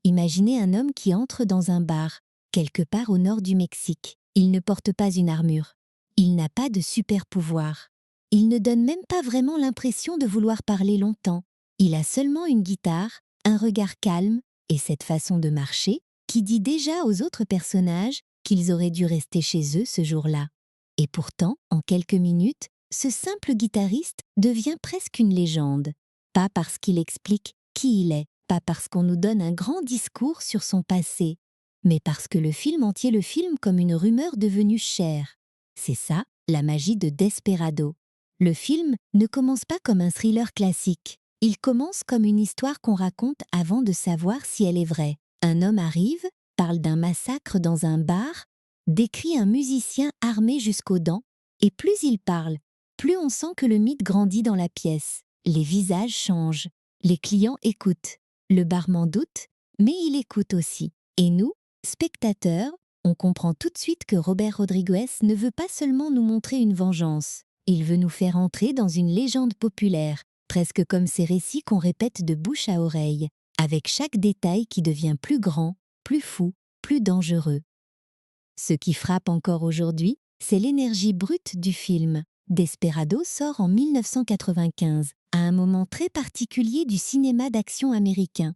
Imaginez un homme qui entre dans un bar, quelque part au nord du Mexique. Il ne porte pas une armure. Il n'a pas de super pouvoir. Il ne donne même pas vraiment l'impression de vouloir parler longtemps. Il a seulement une guitare, un regard calme et cette façon de marcher qui dit déjà aux autres personnages qu'ils auraient dû rester chez eux ce jour-là. Et pourtant, en quelques minutes, ce simple guitariste devient presque une légende. Pas parce qu'il explique qui il est, pas parce qu'on nous donne un grand discours sur son passé, mais parce que le film entier le filme comme une rumeur devenue chère. C'est ça, la magie de Desperado. Le film ne commence pas comme un thriller classique. Il commence comme une histoire qu'on raconte avant de savoir si elle est vraie. Un homme arrive, parle d'un massacre dans un bar, décrit un musicien armé jusqu'aux dents, et plus il parle, plus on sent que le mythe grandit dans la pièce. Les visages changent, les clients écoutent. Le barman doute, mais il écoute aussi. Et nous, spectateurs, on comprend tout de suite que Robert Rodriguez ne veut pas seulement nous montrer une vengeance. Il veut nous faire entrer dans une légende populaire, presque comme ces récits qu'on répète de bouche à oreille, avec chaque détail qui devient plus grand, plus fou, plus dangereux. Ce qui frappe encore aujourd'hui, c'est l'énergie brute du film. Desperado sort en 1995, à un moment très particulier du cinéma d'action américain.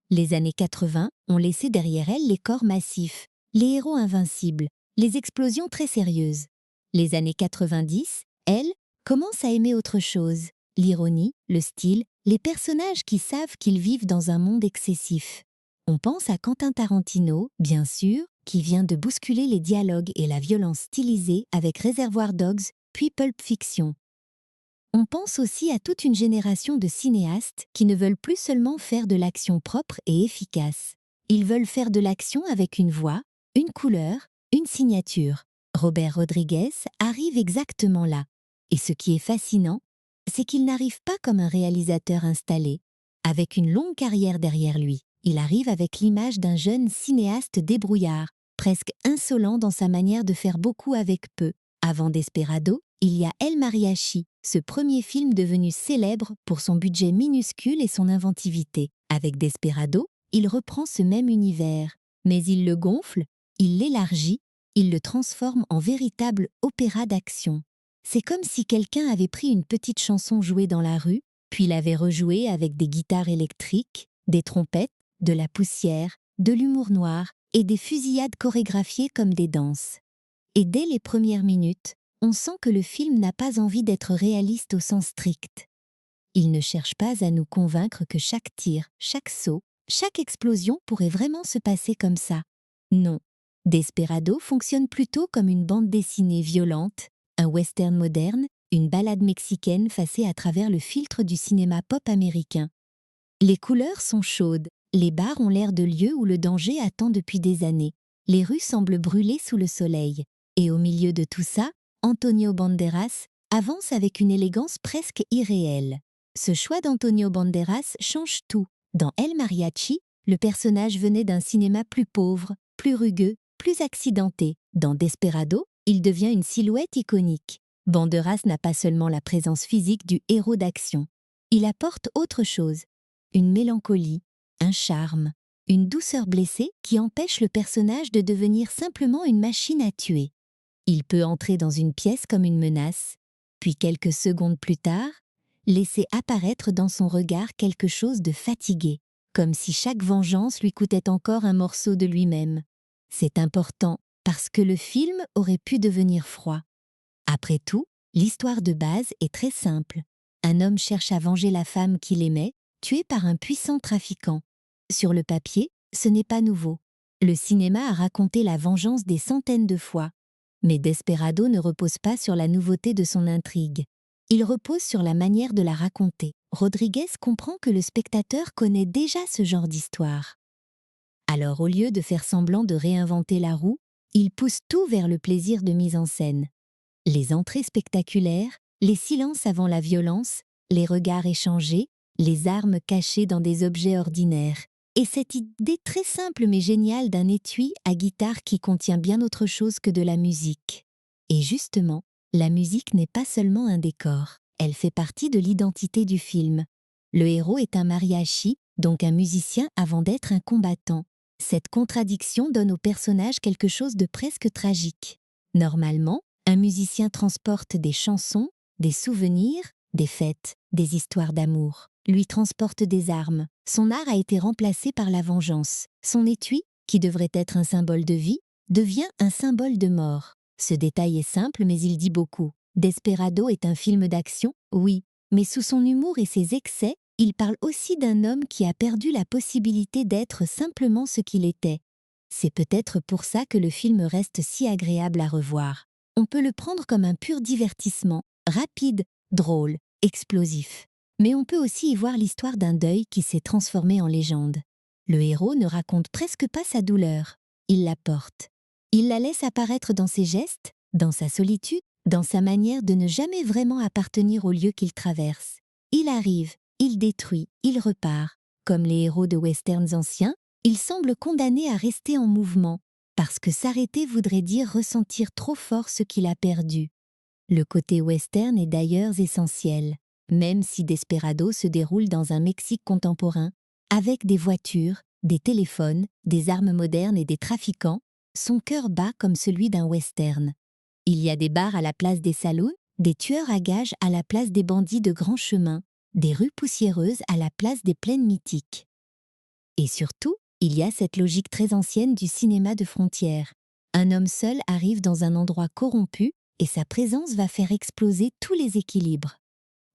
Les années 80 ont laissé derrière elles les corps massifs, les héros invincibles, les explosions très sérieuses. Les années 90, elles, commencent à aimer autre chose. L'ironie, le style, les personnages qui savent qu'ils vivent dans un monde excessif. On pense à Quentin Tarantino, bien sûr, qui vient de bousculer les dialogues et la violence stylisée avec Reservoir Dogs, puis Pulp Fiction. On pense aussi à toute une génération de cinéastes qui ne veulent plus seulement faire de l'action propre et efficace. Ils veulent faire de l'action avec une voix, une couleur, une signature. Robert Rodriguez arrive exactement là. Et ce qui est fascinant, c'est qu'il n'arrive pas comme un réalisateur installé, avec une longue carrière derrière lui. Il arrive avec l'image d'un jeune cinéaste débrouillard, presque insolent dans sa manière de faire beaucoup avec peu. Avant Desperado, il y a El Mariachi, ce premier film devenu célèbre pour son budget minuscule et son inventivité. Avec Desperado, il reprend ce même univers, mais il le gonfle, il l'élargit, il le transforme en véritable opéra d'action. C'est comme si quelqu'un avait pris une petite chanson jouée dans la rue, puis l'avait rejouée avec des guitares électriques, des trompettes, de la poussière, de l'humour noir et des fusillades chorégraphiées comme des danses. Et dès les premières minutes, on sent que le film n'a pas envie d'être réaliste au sens strict. Il ne cherche pas à nous convaincre que chaque tir, chaque saut, chaque explosion pourrait vraiment se passer comme ça. Non. Desperado fonctionne plutôt comme une bande dessinée violente, un western moderne, une ballade mexicaine facée à travers le filtre du cinéma pop américain. Les couleurs sont chaudes, les bars ont l'air de lieux où le danger attend depuis des années. Les rues semblent brûler sous le soleil. Et au milieu de tout ça, Antonio Banderas avance avec une élégance presque irréelle. Ce choix d'Antonio Banderas change tout. Dans El Mariachi, le personnage venait d'un cinéma plus pauvre, plus rugueux, plus accidenté. Dans Desperado, il devient une silhouette iconique. Banderas n'a pas seulement la présence physique du héros d'action. Il apporte autre chose. Une mélancolie, un charme, une douceur blessée qui empêche le personnage de devenir simplement une machine à tuer. Il peut entrer dans une pièce comme une menace, puis quelques secondes plus tard, laisser apparaître dans son regard quelque chose de fatigué, comme si chaque vengeance lui coûtait encore un morceau de lui-même. C'est important parce que le film aurait pu devenir froid. Après tout, l'histoire de base est très simple. Un homme cherche à venger la femme qu'il aimait, tuée par un puissant trafiquant. Sur le papier, ce n'est pas nouveau. Le cinéma a raconté la vengeance des centaines de fois. Mais Desperado ne repose pas sur la nouveauté de son intrigue. Il repose sur la manière de la raconter. Rodriguez comprend que le spectateur connaît déjà ce genre d'histoire. Alors au lieu de faire semblant de réinventer la roue, il pousse tout vers le plaisir de mise en scène. Les entrées spectaculaires, les silences avant la violence, les regards échangés, les armes cachées dans des objets ordinaires. Et cette idée très simple mais géniale d'un étui à guitare qui contient bien autre chose que de la musique. Et justement, la musique n'est pas seulement un décor, elle fait partie de l'identité du film. Le héros est un mariachi, donc un musicien avant d'être un combattant. Cette contradiction donne au personnage quelque chose de presque tragique. Normalement, un musicien transporte des chansons, des souvenirs, des fêtes, des histoires d'amour. Lui transporte des armes. Son art a été remplacé par la vengeance. Son étui, qui devrait être un symbole de vie, devient un symbole de mort. Ce détail est simple, mais il dit beaucoup. Desperado est un film d'action, oui, mais sous son humour et ses excès, il parle aussi d'un homme qui a perdu la possibilité d'être simplement ce qu'il était. C'est peut-être pour ça que le film reste si agréable à revoir. On peut le prendre comme un pur divertissement, rapide, drôle, explosif. Mais on peut aussi y voir l'histoire d'un deuil qui s'est transformé en légende. Le héros ne raconte presque pas sa douleur, il la porte. Il la laisse apparaître dans ses gestes, dans sa solitude, dans sa manière de ne jamais vraiment appartenir au lieu qu'il traverse. Il arrive, il détruit, il repart. Comme les héros de westerns anciens, il semble condamné à rester en mouvement, parce que s'arrêter voudrait dire ressentir trop fort ce qu'il a perdu. Le côté western est d'ailleurs essentiel, même si Desperado se déroule dans un Mexique contemporain, avec des voitures, des téléphones, des armes modernes et des trafiquants, son cœur bat comme celui d'un western. Il y a des bars à la place des saloons, des tueurs à gages à la place des bandits de grands chemins, des rues poussiéreuses à la place des plaines mythiques. Et surtout, il y a cette logique très ancienne du cinéma de frontières. Un homme seul arrive dans un endroit corrompu et sa présence va faire exploser tous les équilibres.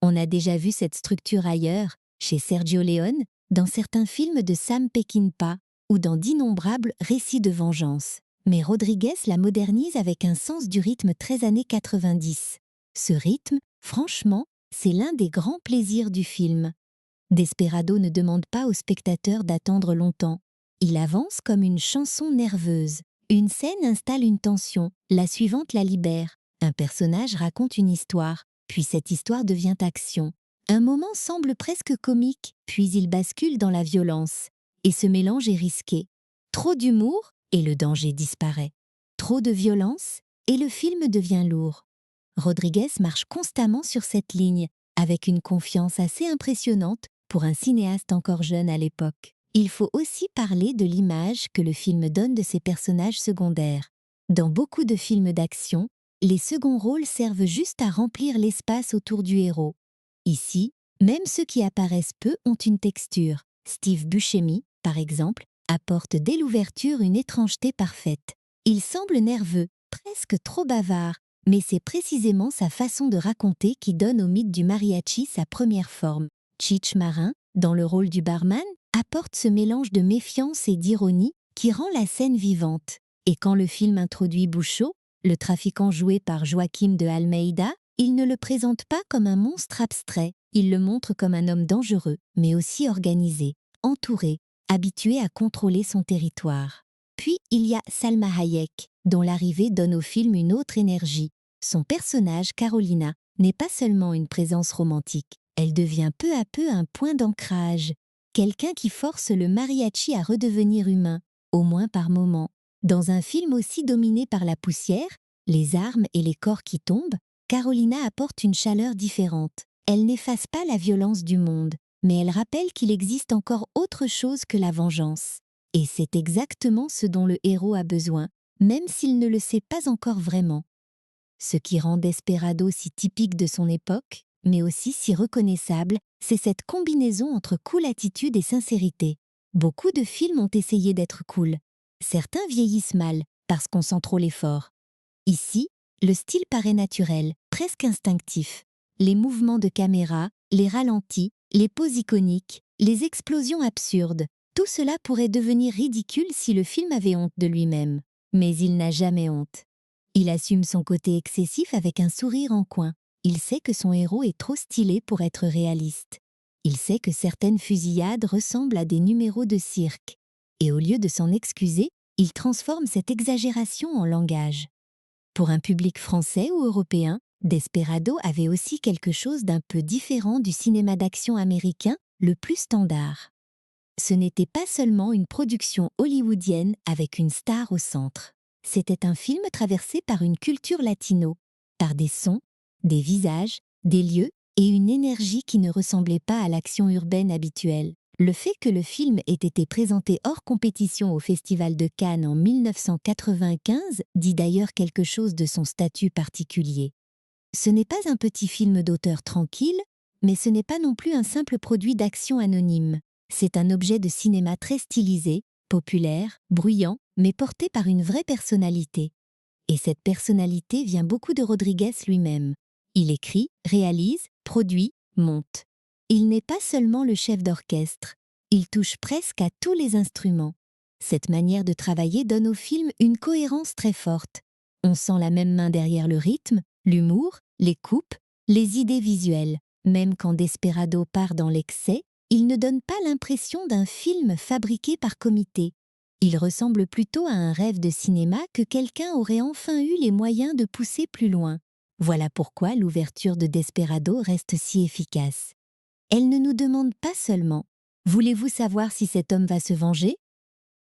On a déjà vu cette structure ailleurs, chez Sergio Leone, dans certains films de Sam Peckinpah ou dans d'innombrables récits de vengeance. Mais Rodriguez la modernise avec un sens du rythme très années 90. Ce rythme, franchement, c'est l'un des grands plaisirs du film. Desperado ne demande pas au spectateur d'attendre longtemps. Il avance comme une chanson nerveuse. Une scène installe une tension, la suivante la libère. Un personnage raconte une histoire, puis cette histoire devient action. Un moment semble presque comique, puis il bascule dans la violence. Et ce mélange est risqué. Trop d'humour, et le danger disparaît. Trop de violence, et le film devient lourd. Rodriguez marche constamment sur cette ligne, avec une confiance assez impressionnante pour un cinéaste encore jeune à l'époque. Il faut aussi parler de l'image que le film donne de ses personnages secondaires. Dans beaucoup de films d'action, les seconds rôles servent juste à remplir l'espace autour du héros. Ici, même ceux qui apparaissent peu ont une texture. Steve Buscemi, par exemple, apporte dès l'ouverture une étrangeté parfaite. Il semble nerveux, presque trop bavard, mais c'est précisément sa façon de raconter qui donne au mythe du mariachi sa première forme. Cheech Marin, dans le rôle du barman, apporte ce mélange de méfiance et d'ironie qui rend la scène vivante. Et quand le film introduit Bucho, le trafiquant joué par Joaquim de Almeida, il ne le présente pas comme un monstre abstrait, il le montre comme un homme dangereux, mais aussi organisé, entouré, habitué à contrôler son territoire. Puis il y a Salma Hayek, dont l'arrivée donne au film une autre énergie. Son personnage, Carolina, n'est pas seulement une présence romantique, elle devient peu à peu un point d'ancrage, quelqu'un qui force le mariachi à redevenir humain, au moins par moments. Dans un film aussi dominé par la poussière, les armes et les corps qui tombent, Carolina apporte une chaleur différente. Elle n'efface pas la violence du monde, mais elle rappelle qu'il existe encore autre chose que la vengeance. Et c'est exactement ce dont le héros a besoin, même s'il ne le sait pas encore vraiment. Ce qui rend Desperado si typique de son époque, mais aussi si reconnaissable, c'est cette combinaison entre cool attitude et sincérité. Beaucoup de films ont essayé d'être cool. Certains vieillissent mal, parce qu'on sent trop l'effort. Ici, le style paraît naturel, presque instinctif. Les mouvements de caméra, les ralentis, les poses iconiques, les explosions absurdes, tout cela pourrait devenir ridicule si le film avait honte de lui-même. Mais il n'a jamais honte. Il assume son côté excessif avec un sourire en coin. Il sait que son héros est trop stylé pour être réaliste. Il sait que certaines fusillades ressemblent à des numéros de cirque. Et au lieu de s'en excuser, il transforme cette exagération en langage. Pour un public français ou européen, Desperado avait aussi quelque chose d'un peu différent du cinéma d'action américain, le plus standard. Ce n'était pas seulement une production hollywoodienne avec une star au centre. C'était un film traversé par une culture latino, par des sons, des visages, des lieux et une énergie qui ne ressemblait pas à l'action urbaine habituelle. Le fait que le film ait été présenté hors compétition au Festival de Cannes en 1995 dit d'ailleurs quelque chose de son statut particulier. Ce n'est pas un petit film d'auteur tranquille, mais ce n'est pas non plus un simple produit d'action anonyme. C'est un objet de cinéma très stylisé, populaire, bruyant, mais porté par une vraie personnalité. Et cette personnalité vient beaucoup de Rodriguez lui-même. Il écrit, réalise, produit, monte. Il n'est pas seulement le chef d'orchestre, il touche presque à tous les instruments. Cette manière de travailler donne au film une cohérence très forte. On sent la même main derrière le rythme, l'humour, les coupes, les idées visuelles. Même quand Desperado part dans l'excès, il ne donne pas l'impression d'un film fabriqué par comité. Il ressemble plutôt à un rêve de cinéma que quelqu'un aurait enfin eu les moyens de pousser plus loin. Voilà pourquoi l'ouverture de Desperado reste si efficace. Elle ne nous demande pas seulement « Voulez-vous savoir si cet homme va se venger ?»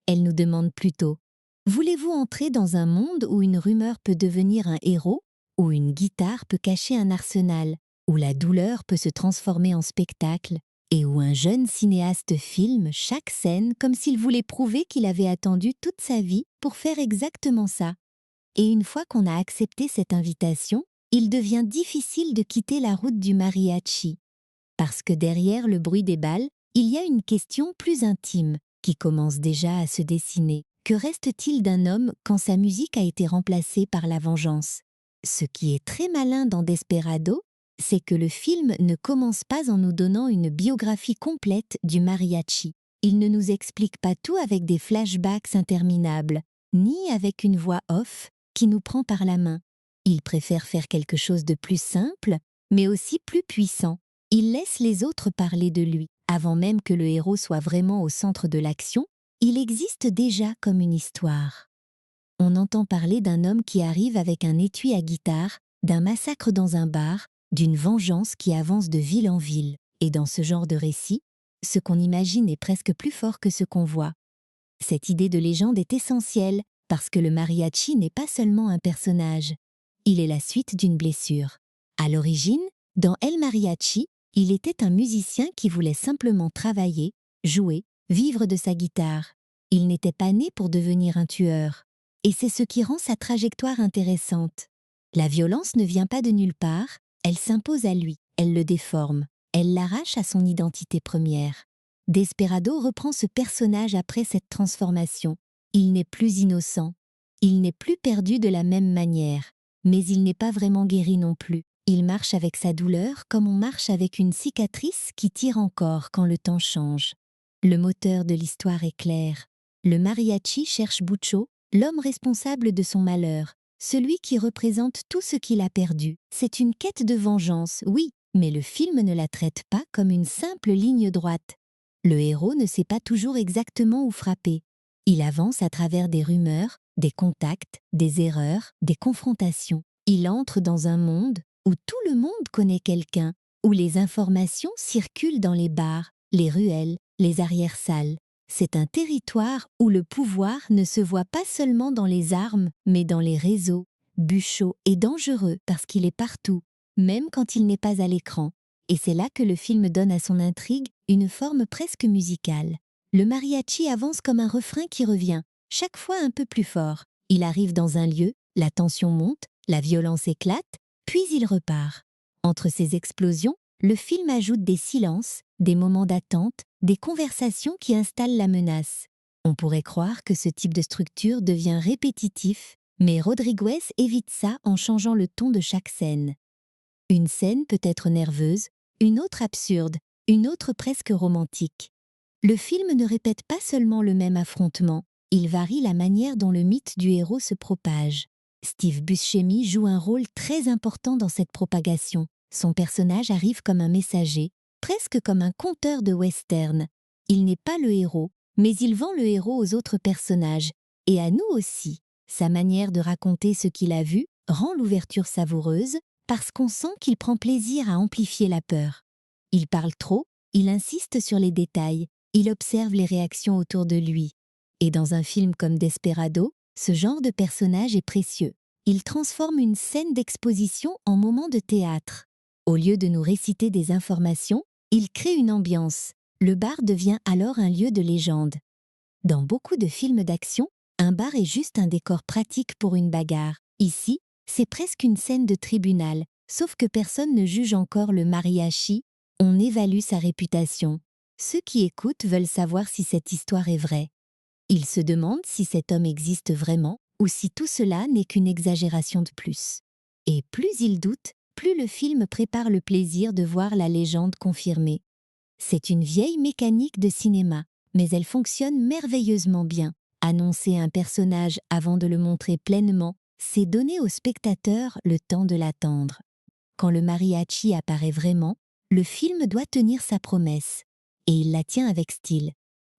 Elle nous demande plutôt « Voulez-vous entrer dans un monde où une rumeur peut devenir un héros, où une guitare peut cacher un arsenal, où la douleur peut se transformer en spectacle, et où un jeune cinéaste filme chaque scène comme s'il voulait prouver qu'il avait attendu toute sa vie pour faire exactement ça. Et une fois qu'on a accepté cette invitation, il devient difficile de quitter la route du mariachi. Parce que derrière le bruit des balles, il y a une question plus intime qui commence déjà à se dessiner. Que reste-t-il d'un homme quand sa musique a été remplacée par la vengeance? Ce qui est très malin dans Desperado, c'est que le film ne commence pas en nous donnant une biographie complète du mariachi. Il ne nous explique pas tout avec des flashbacks interminables, ni avec une voix off qui nous prend par la main. Il préfère faire quelque chose de plus simple, mais aussi plus puissant. Il laisse les autres parler de lui. Avant même que le héros soit vraiment au centre de l'action, il existe déjà comme une histoire. On entend parler d'un homme qui arrive avec un étui à guitare, d'un massacre dans un bar, d'une vengeance qui avance de ville en ville. Et dans ce genre de récit, ce qu'on imagine est presque plus fort que ce qu'on voit. Cette idée de légende est essentielle parce que le mariachi n'est pas seulement un personnage. Il est la suite d'une blessure. À l'origine, dans El Mariachi, il était un musicien qui voulait simplement travailler, jouer, vivre de sa guitare. Il n'était pas né pour devenir un tueur. Et c'est ce qui rend sa trajectoire intéressante. La violence ne vient pas de nulle part, elle s'impose à lui, elle le déforme, elle l'arrache à son identité première. Desperado reprend ce personnage après cette transformation. Il n'est plus innocent, il n'est plus perdu de la même manière, mais il n'est pas vraiment guéri non plus. Il marche avec sa douleur comme on marche avec une cicatrice qui tire encore quand le temps change. Le moteur de l'histoire est clair. Le mariachi cherche Bucho, l'homme responsable de son malheur, celui qui représente tout ce qu'il a perdu. C'est une quête de vengeance, oui, mais le film ne la traite pas comme une simple ligne droite. Le héros ne sait pas toujours exactement où frapper. Il avance à travers des rumeurs, des contacts, des erreurs, des confrontations. Il entre dans un monde où tout le monde connaît quelqu'un, où les informations circulent dans les bars, les ruelles, les arrière-salles. C'est un territoire où le pouvoir ne se voit pas seulement dans les armes, mais dans les réseaux. Bucho est dangereux parce qu'il est partout, même quand il n'est pas à l'écran. Et c'est là que le film donne à son intrigue une forme presque musicale. Le mariachi avance comme un refrain qui revient, chaque fois un peu plus fort. Il arrive dans un lieu, la tension monte, la violence éclate, puis il repart. Entre ces explosions, le film ajoute des silences, des moments d'attente, des conversations qui installent la menace. On pourrait croire que ce type de structure devient répétitif, mais Rodriguez évite ça en changeant le ton de chaque scène. Une scène peut être nerveuse, une autre absurde, une autre presque romantique. Le film ne répète pas seulement le même affrontement, il varie la manière dont le mythe du héros se propage. Steve Buscemi joue un rôle très important dans cette propagation. Son personnage arrive comme un messager, presque comme un conteur de western. Il n'est pas le héros, mais il vend le héros aux autres personnages, et à nous aussi. Sa manière de raconter ce qu'il a vu rend l'ouverture savoureuse, parce qu'on sent qu'il prend plaisir à amplifier la peur. Il parle trop, il insiste sur les détails, il observe les réactions autour de lui. Et dans un film comme Desperado, ce genre de personnage est précieux. Il transforme une scène d'exposition en moment de théâtre. Au lieu de nous réciter des informations, il crée une ambiance, Le bar devient alors un lieu de légende. Dans beaucoup de films d'action, un bar est juste un décor pratique pour une bagarre. Ici, c'est presque une scène de tribunal, sauf que personne ne juge encore le mariachi, on évalue sa réputation. Ceux qui écoutent veulent savoir si cette histoire est vraie. Ils se demandent si cet homme existe vraiment ou si tout cela n'est qu'une exagération de plus. Et plus ils doutent, plus le film prépare le plaisir de voir la légende confirmée. C'est une vieille mécanique de cinéma, mais elle fonctionne merveilleusement bien. Annoncer un personnage avant de le montrer pleinement, c'est donner au spectateur le temps de l'attendre. Quand le mariachi apparaît vraiment, le film doit tenir sa promesse. Et il la tient avec style.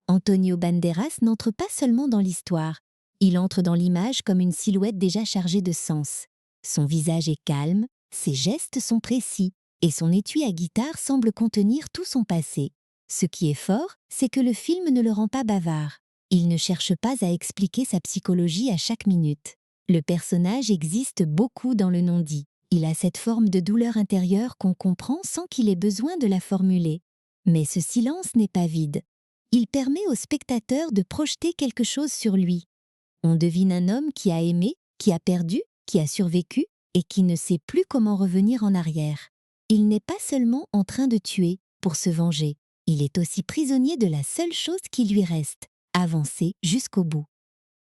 Antonio Banderas n'entre pas seulement dans l'histoire, il entre dans l'image comme une silhouette déjà chargée de sens. Son visage est calme, ses gestes sont précis, et son étui à guitare semble contenir tout son passé. Ce qui est fort, c'est que le film ne le rend pas bavard. Il ne cherche pas à expliquer sa psychologie à chaque minute. Le personnage existe beaucoup dans le non-dit. Il a cette forme de douleur intérieure qu'on comprend sans qu'il ait besoin de la formuler. Mais ce silence n'est pas vide. Il permet au spectateur de projeter quelque chose sur lui. On devine un homme qui a aimé, qui a perdu, qui a survécu et qui ne sait plus comment revenir en arrière. Il n'est pas seulement en train de tuer pour se venger, il est aussi prisonnier de la seule chose qui lui reste, avancer jusqu'au bout.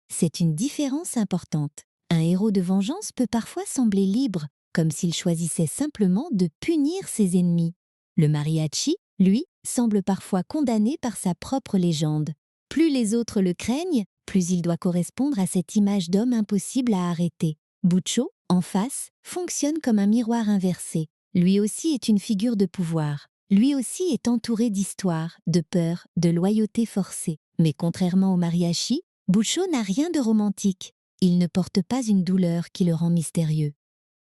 C'est une différence importante. Un héros de vengeance peut parfois sembler libre, comme s'il choisissait simplement de punir ses ennemis. Le mariachi, lui, semble parfois condamné par sa propre légende. Plus les autres le craignent, plus il doit correspondre à cette image d'homme impossible à arrêter. Bucho, en face, fonctionne comme un miroir inversé. Lui aussi est une figure de pouvoir. Lui aussi est entouré d'histoire, de peur, de loyauté forcée. Mais contrairement au mariachi, Bucho n'a rien de romantique. Il ne porte pas une douleur qui le rend mystérieux.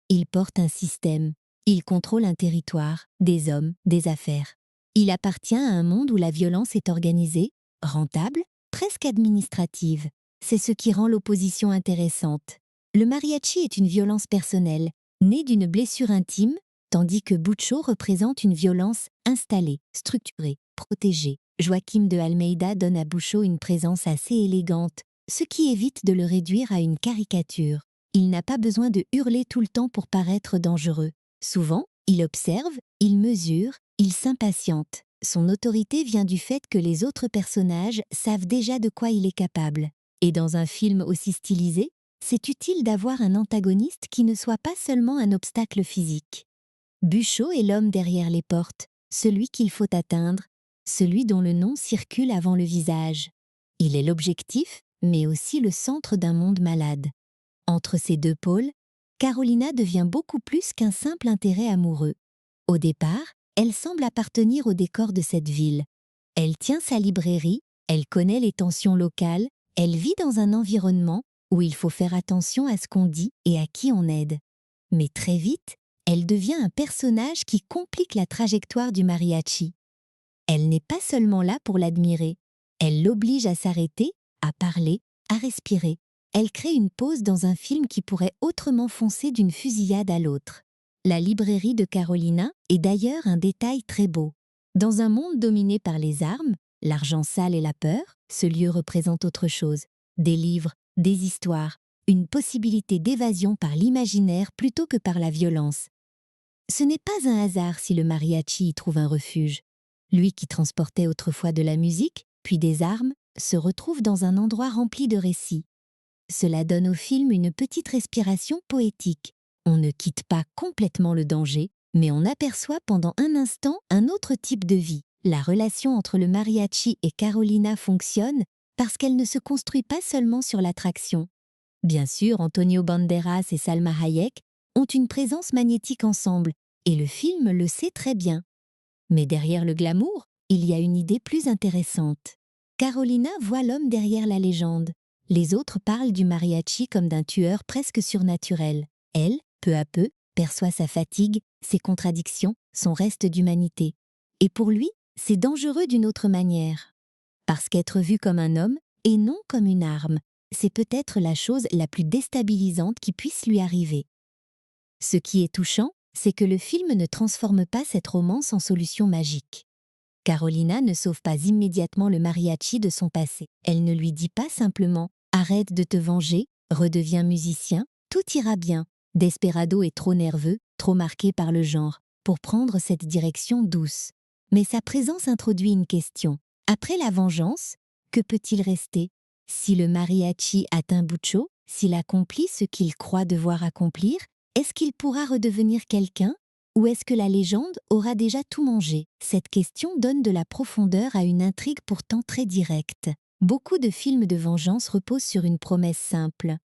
Il porte un système. Il contrôle un territoire, des hommes, des affaires. Il appartient à un monde où la violence est organisée, rentable, presque administrative. C'est ce qui rend l'opposition intéressante. Le mariachi est une violence personnelle, née d'une blessure intime, tandis que Bucho représente une violence installée, structurée, protégée. Joaquim de Almeida donne à Bucho une présence assez élégante, ce qui évite de le réduire à une caricature. Il n'a pas besoin de hurler tout le temps pour paraître dangereux. Souvent, il observe, il mesure, il s'impatiente. Son autorité vient du fait que les autres personnages savent déjà de quoi il est capable. Et dans un film aussi stylisé, c'est utile d'avoir un antagoniste qui ne soit pas seulement un obstacle physique. Bucho est l'homme derrière les portes, celui qu'il faut atteindre, celui dont le nom circule avant le visage. Il est l'objectif, mais aussi le centre d'un monde malade. Entre ces deux pôles, Carolina devient beaucoup plus qu'un simple intérêt amoureux. Au départ, elle semble appartenir au décor de cette ville. Elle tient sa librairie, elle connaît les tensions locales, elle vit dans un environnement où il faut faire attention à ce qu'on dit et à qui on aide. Mais très vite, elle devient un personnage qui complique la trajectoire du mariachi. Elle n'est pas seulement là pour l'admirer, elle l'oblige à s'arrêter, à parler, à respirer. Elle crée une pause dans un film qui pourrait autrement foncer d'une fusillade à l'autre. La librairie de Carolina est d'ailleurs un détail très beau. Dans un monde dominé par les armes, l'argent sale et la peur, ce lieu représente autre chose. Des livres, des histoires, une possibilité d'évasion par l'imaginaire plutôt que par la violence. Ce n'est pas un hasard si le mariachi y trouve un refuge. Lui qui transportait autrefois de la musique, puis des armes, se retrouve dans un endroit rempli de récits. Cela donne au film une petite respiration poétique. On ne quitte pas complètement le danger, mais on aperçoit pendant un instant un autre type de vie. La relation entre le mariachi et Carolina fonctionne parce qu'elle ne se construit pas seulement sur l'attraction. Bien sûr, Antonio Banderas et Salma Hayek ont une présence magnétique ensemble, et le film le sait très bien. Mais derrière le glamour, il y a une idée plus intéressante. Carolina voit l'homme derrière la légende. Les autres parlent du mariachi comme d'un tueur presque surnaturel. Elle, peu à peu, perçoit sa fatigue, ses contradictions, son reste d'humanité. Et pour lui, c'est dangereux d'une autre manière. Parce qu'être vu comme un homme, et non comme une arme, c'est peut-être la chose la plus déstabilisante qui puisse lui arriver. Ce qui est touchant, c'est que le film ne transforme pas cette romance en solution magique. Carolina ne sauve pas immédiatement le mariachi de son passé. Elle ne lui dit pas simplement « Arrête de te venger, redeviens musicien, tout ira bien ». Desperado est trop nerveux, trop marqué par le genre, pour prendre cette direction douce. Mais sa présence introduit une question. Après la vengeance, que peut-il rester? Si le mariachi atteint Bucho, s'il accomplit ce qu'il croit devoir accomplir, est-ce qu'il pourra redevenir quelqu'un? Ou est-ce que la légende aura déjà tout mangé? Cette question donne de la profondeur à une intrigue pourtant très directe. Beaucoup de films de vengeance reposent sur une promesse simple.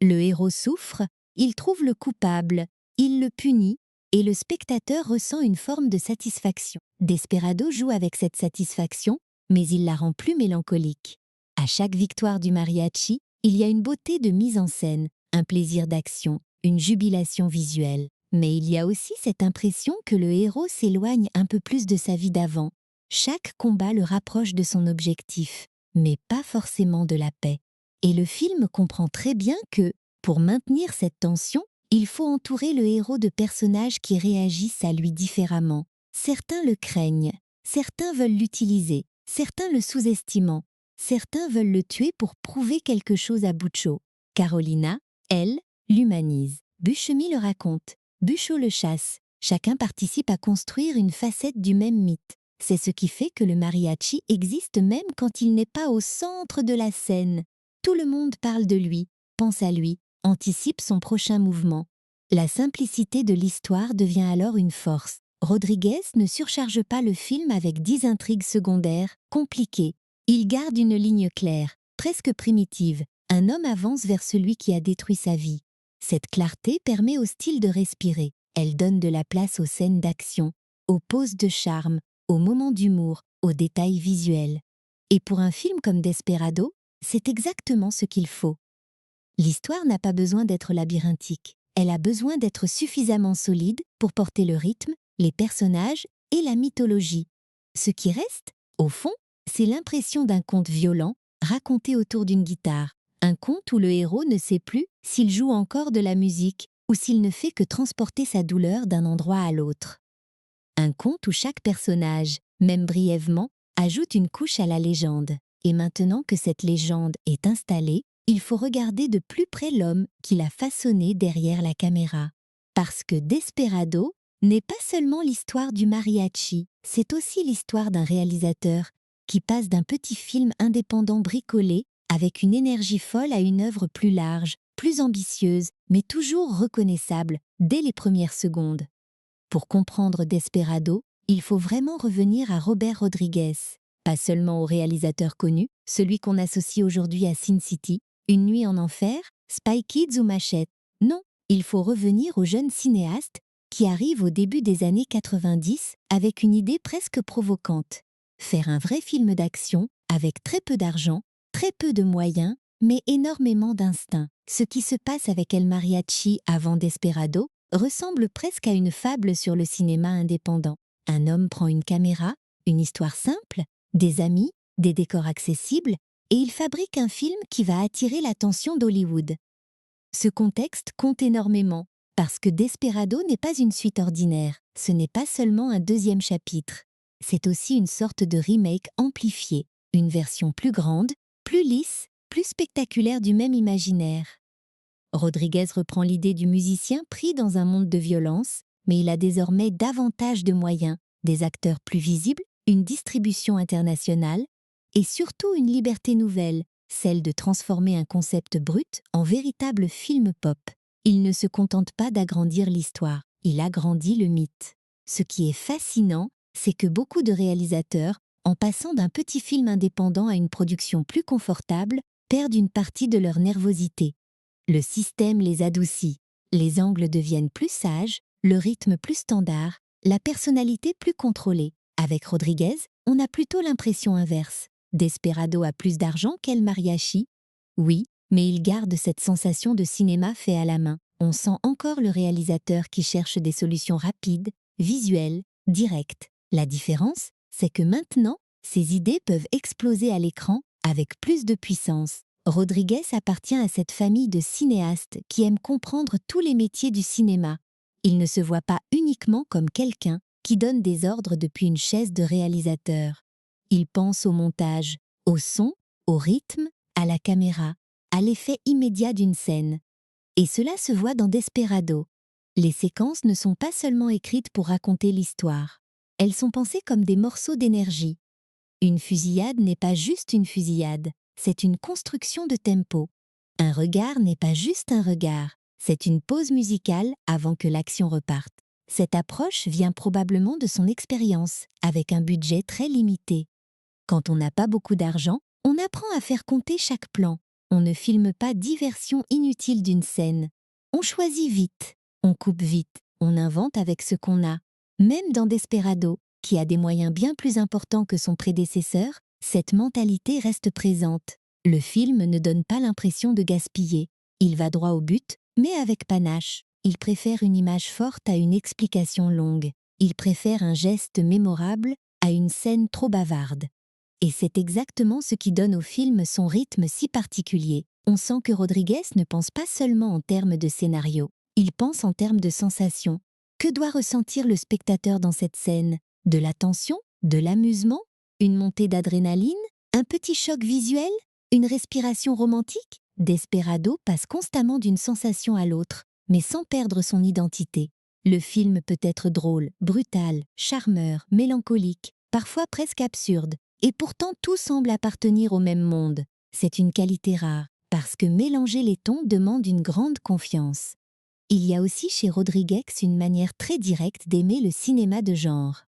Le héros souffre, il trouve le coupable, il le punit, et le spectateur ressent une forme de satisfaction. Desperado joue avec cette satisfaction, mais il la rend plus mélancolique. À chaque victoire du mariachi, il y a une beauté de mise en scène, un plaisir d'action, une jubilation visuelle. Mais il y a aussi cette impression que le héros s'éloigne un peu plus de sa vie d'avant. Chaque combat le rapproche de son objectif, mais pas forcément de la paix. Et le film comprend très bien que, pour maintenir cette tension, il faut entourer le héros de personnages qui réagissent à lui différemment. Certains le craignent, certains veulent l'utiliser, certains le sous-estimant, certains veulent le tuer pour prouver quelque chose à Bucho. Carolina, elle, l'humanise. Buscemi le raconte, Bucho le chasse. Chacun participe à construire une facette du même mythe. C'est ce qui fait que le mariachi existe même quand il n'est pas au centre de la scène. Tout le monde parle de lui, pense à lui, anticipe son prochain mouvement. La simplicité de l'histoire devient alors une force. Rodriguez ne surcharge pas le film avec 10 intrigues secondaires, compliquées. Il garde une ligne claire, presque primitive. Un homme avance vers celui qui a détruit sa vie. Cette clarté permet au style de respirer. Elle donne de la place aux scènes d'action, aux poses de charme, aux moments d'humour, aux détails visuels. Et pour un film comme Desperado, c'est exactement ce qu'il faut. L'histoire n'a pas besoin d'être labyrinthique. Elle a besoin d'être suffisamment solide pour porter le rythme, les personnages et la mythologie. Ce qui reste, au fond, c'est l'impression d'un conte violent raconté autour d'une guitare. Un conte où le héros ne sait plus s'il joue encore de la musique ou s'il ne fait que transporter sa douleur d'un endroit à l'autre. Un conte où chaque personnage, même brièvement, ajoute une couche à la légende. Et maintenant que cette légende est installée, il faut regarder de plus près l'homme qui l'a façonné derrière la caméra. Parce que Desperado n'est pas seulement l'histoire du mariachi, c'est aussi l'histoire d'un réalisateur qui passe d'un petit film indépendant bricolé avec une énergie folle à une œuvre plus large, plus ambitieuse, mais toujours reconnaissable dès les premières secondes. Pour comprendre Desperado, il faut vraiment revenir à Robert Rodriguez, pas seulement au réalisateur connu, celui qu'on associe aujourd'hui à Sin City, Une nuit en enfer, Spy Kids ou Machete. Non, il faut revenir au jeune cinéaste qui arrive au début des années 90 avec une idée presque provocante. Faire un vrai film d'action avec très peu d'argent, très peu de moyens, mais énormément d'instinct. Ce qui se passe avec El Mariachi avant Desperado ressemble presque à une fable sur le cinéma indépendant. Un homme prend une caméra, une histoire simple, des amis, des décors accessibles, et il fabrique un film qui va attirer l'attention d'Hollywood. Ce contexte compte énormément, parce que Desperado n'est pas une suite ordinaire, ce n'est pas seulement un deuxième chapitre, c'est aussi une sorte de remake amplifié, une version plus grande, plus lisse, plus spectaculaire du même imaginaire. Rodriguez reprend l'idée du musicien pris dans un monde de violence, mais il a désormais davantage de moyens, des acteurs plus visibles, une distribution internationale, et surtout une liberté nouvelle, celle de transformer un concept brut en véritable film pop. Il ne se contente pas d'agrandir l'histoire, il agrandit le mythe. Ce qui est fascinant, c'est que beaucoup de réalisateurs, en passant d'un petit film indépendant à une production plus confortable, perdent une partie de leur nervosité. Le système les adoucit, les angles deviennent plus sages, le rythme plus standard, la personnalité plus contrôlée. Avec Rodriguez, on a plutôt l'impression inverse. Desperado a plus d'argent qu'El Mariachi. Oui, mais il garde cette sensation de cinéma fait à la main. On sent encore le réalisateur qui cherche des solutions rapides, visuelles, directes. La différence, c'est que maintenant, ces idées peuvent exploser à l'écran avec plus de puissance. Rodriguez appartient à cette famille de cinéastes qui aiment comprendre tous les métiers du cinéma. Il ne se voit pas uniquement comme quelqu'un qui donne des ordres depuis une chaise de réalisateur. Il pense au montage, au son, au rythme, à la caméra, à l'effet immédiat d'une scène. Et cela se voit dans Desperado. Les séquences ne sont pas seulement écrites pour raconter l'histoire. Elles sont pensées comme des morceaux d'énergie. Une fusillade n'est pas juste une fusillade, c'est une construction de tempo. Un regard n'est pas juste un regard, c'est une pause musicale avant que l'action reparte. Cette approche vient probablement de son expérience, avec un budget très limité. Quand on n'a pas beaucoup d'argent, on apprend à faire compter chaque plan. On ne filme pas 10 versions inutiles d'une scène. On choisit vite, on coupe vite, on invente avec ce qu'on a. Même dans Desperado, qui a des moyens bien plus importants que son prédécesseur, cette mentalité reste présente. Le film ne donne pas l'impression de gaspiller. Il va droit au but, mais avec panache. Il préfère une image forte à une explication longue. Il préfère un geste mémorable à une scène trop bavarde. Et c'est exactement ce qui donne au film son rythme si particulier. On sent que Rodriguez ne pense pas seulement en termes de scénario, il pense en termes de sensations. Que doit ressentir le spectateur dans cette scène? De la tension? De l'amusement? Une montée d'adrénaline? Un petit choc visuel? Une respiration romantique? Desperado passe constamment d'une sensation à l'autre, mais sans perdre son identité. Le film peut être drôle, brutal, charmeur, mélancolique, parfois presque absurde. Et pourtant tout semble appartenir au même monde. C'est une qualité rare, parce que mélanger les tons demande une grande confiance. Il y a aussi chez Rodriguez une manière très directe d'aimer le cinéma de genre.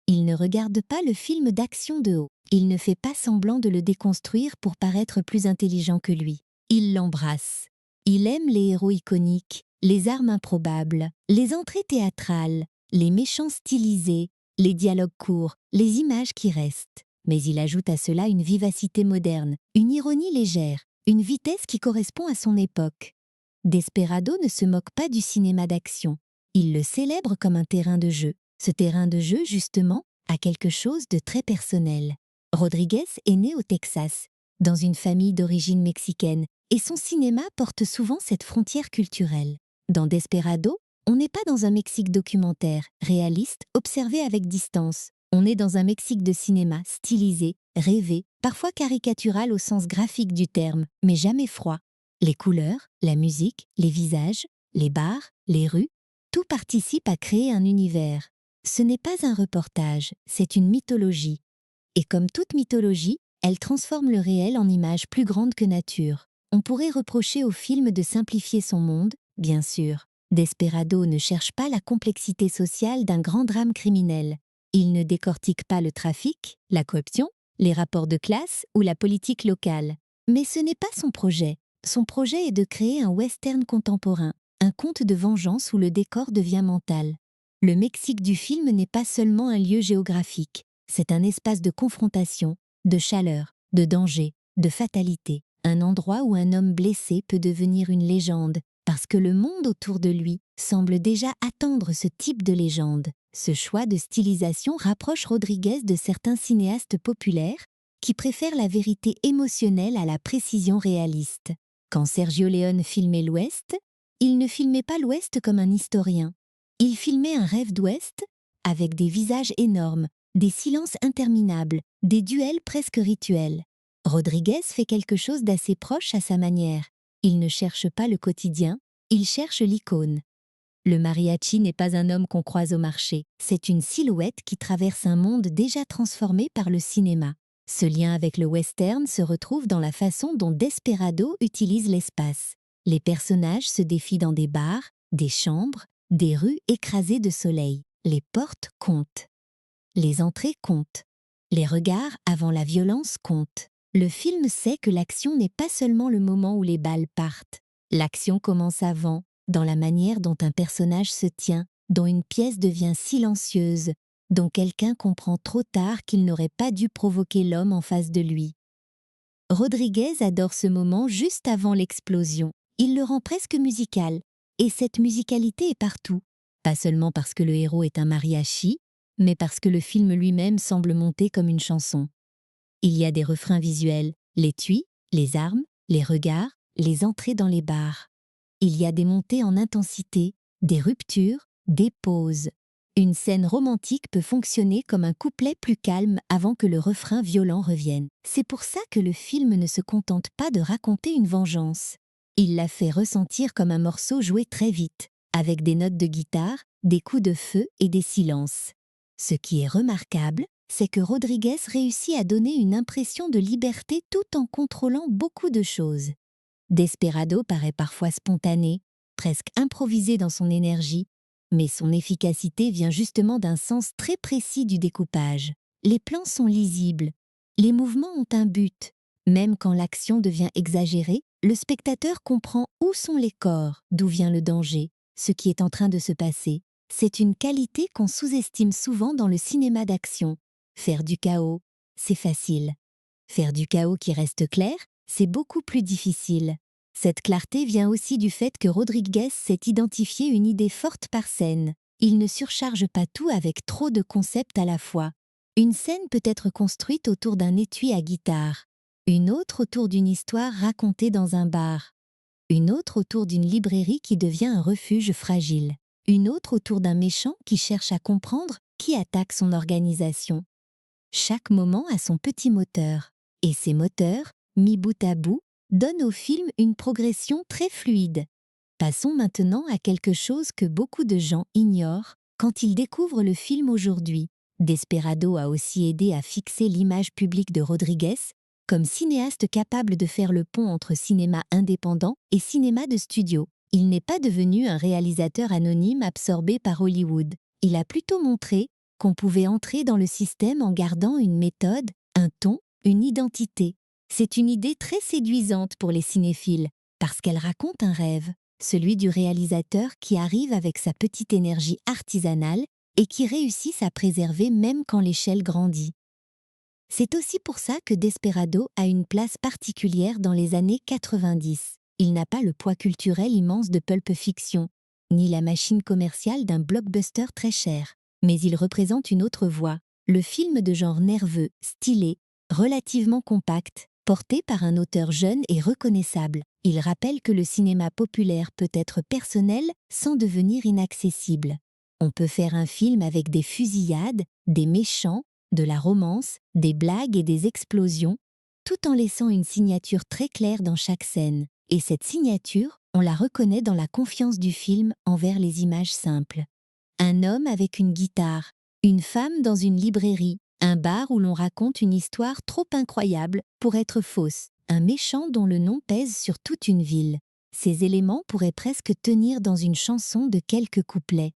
Il ne regarde pas le film d'action de haut. Il ne fait pas semblant de le déconstruire pour paraître plus intelligent que lui. Il l'embrasse. Il aime les héros iconiques, les armes improbables, les entrées théâtrales, les méchants stylisés, les dialogues courts, les images qui restent. Mais il ajoute à cela une vivacité moderne, une ironie légère, une vitesse qui correspond à son époque. Desperado ne se moque pas du cinéma d'action. Il le célèbre comme un terrain de jeu. Ce terrain de jeu, justement, a quelque chose de très personnel. Rodriguez est né au Texas, dans une famille d'origine mexicaine, et son cinéma porte souvent cette frontière culturelle. Dans Desperado, on n'est pas dans un Mexique documentaire, réaliste, observé avec distance. On est dans un Mexique de cinéma stylisé, rêvé, parfois caricatural au sens graphique du terme, mais jamais froid. Les couleurs, la musique, les visages, les bars, les rues, tout participe à créer un univers. Ce n'est pas un reportage, c'est une mythologie. Et comme toute mythologie, elle transforme le réel en images plus grandes que nature. On pourrait reprocher au film de simplifier son monde, bien sûr. Desperado ne cherche pas la complexité sociale d'un grand drame criminel. Il ne décortique pas le trafic, la corruption, les rapports de classe ou la politique locale. Mais ce n'est pas son projet. Son projet est de créer un western contemporain, un conte de vengeance où le décor devient mental. Le Mexique du film n'est pas seulement un lieu géographique, c'est un espace de confrontation, de chaleur, de danger, de fatalité. Un endroit où un homme blessé peut devenir une légende, parce que le monde autour de lui semble déjà attendre ce type de légende. Ce choix de stylisation rapproche Rodriguez de certains cinéastes populaires qui préfèrent la vérité émotionnelle à la précision réaliste. Quand Sergio Leone filmait l'Ouest, il ne filmait pas l'Ouest comme un historien. Il filmait un rêve d'Ouest avec des visages énormes, des silences interminables, des duels presque rituels. Rodriguez fait quelque chose d'assez proche à sa manière. Il ne cherche pas le quotidien, il cherche l'icône. Le mariachi n'est pas un homme qu'on croise au marché, c'est une silhouette qui traverse un monde déjà transformé par le cinéma. Ce lien avec le western se retrouve dans la façon dont Desperado utilise l'espace. Les personnages se défient dans des bars, des chambres, des rues écrasées de soleil. Les portes comptent. Les entrées comptent. Les regards avant la violence comptent. Le film sait que l'action n'est pas seulement le moment où les balles partent. L'action commence avant, dans la manière dont un personnage se tient, dont une pièce devient silencieuse, dont quelqu'un comprend trop tard qu'il n'aurait pas dû provoquer l'homme en face de lui. Rodriguez adore ce moment juste avant l'explosion. Il le rend presque musical, et cette musicalité est partout. Pas seulement parce que le héros est un mariachi, mais parce que le film lui-même semble monter comme une chanson. Il y a des refrains visuels, l'étui, les armes, les regards, les entrées dans les bars. Il y a des montées en intensité, des ruptures, des pauses. Une scène romantique peut fonctionner comme un couplet plus calme avant que le refrain violent revienne. C'est pour ça que le film ne se contente pas de raconter une vengeance. Il la fait ressentir comme un morceau joué très vite, avec des notes de guitare, des coups de feu et des silences. Ce qui est remarquable, c'est que Rodriguez réussit à donner une impression de liberté tout en contrôlant beaucoup de choses. Desperado paraît parfois spontané, presque improvisé dans son énergie, mais son efficacité vient justement d'un sens très précis du découpage. Les plans sont lisibles, les mouvements ont un but. Même quand l'action devient exagérée, le spectateur comprend où sont les corps, d'où vient le danger, ce qui est en train de se passer. C'est une qualité qu'on sous-estime souvent dans le cinéma d'action. Faire du chaos, c'est facile. Faire du chaos qui reste clair, c'est beaucoup plus difficile. Cette clarté vient aussi du fait que Rodriguez sait identifier une idée forte par scène. Il ne surcharge pas tout avec trop de concepts à la fois. Une scène peut être construite autour d'un étui à guitare, une autre autour d'une histoire racontée dans un bar, une autre autour d'une librairie qui devient un refuge fragile, une autre autour d'un méchant qui cherche à comprendre qui attaque son organisation. Chaque moment a son petit moteur, et ces moteurs, mis bout à bout, donnent au film une progression très fluide. Passons maintenant à quelque chose que beaucoup de gens ignorent quand ils découvrent le film aujourd'hui. Desperado a aussi aidé à fixer l'image publique de Rodriguez comme cinéaste capable de faire le pont entre cinéma indépendant et cinéma de studio. Il n'est pas devenu un réalisateur anonyme absorbé par Hollywood. Il a plutôt montré qu'on pouvait entrer dans le système en gardant une méthode, un ton, une identité. C'est une idée très séduisante pour les cinéphiles, parce qu'elle raconte un rêve, celui du réalisateur qui arrive avec sa petite énergie artisanale et qui réussit à préserver même quand l'échelle grandit. C'est aussi pour ça que Desperado a une place particulière dans les années 90. Il n'a pas le poids culturel immense de Pulp Fiction, ni la machine commerciale d'un blockbuster très cher. Mais il représente une autre voie, le film de genre nerveux, stylé, relativement compact, porté par un auteur jeune et reconnaissable. Il rappelle que le cinéma populaire peut être personnel sans devenir inaccessible. On peut faire un film avec des fusillades, des méchants, de la romance, des blagues et des explosions, tout en laissant une signature très claire dans chaque scène. Et cette signature, on la reconnaît dans la confiance du film envers les images simples. Un homme avec une guitare, une femme dans une librairie, un bar où l'on raconte une histoire trop incroyable pour être fausse, un méchant dont le nom pèse sur toute une ville. Ces éléments pourraient presque tenir dans une chanson de quelques couplets.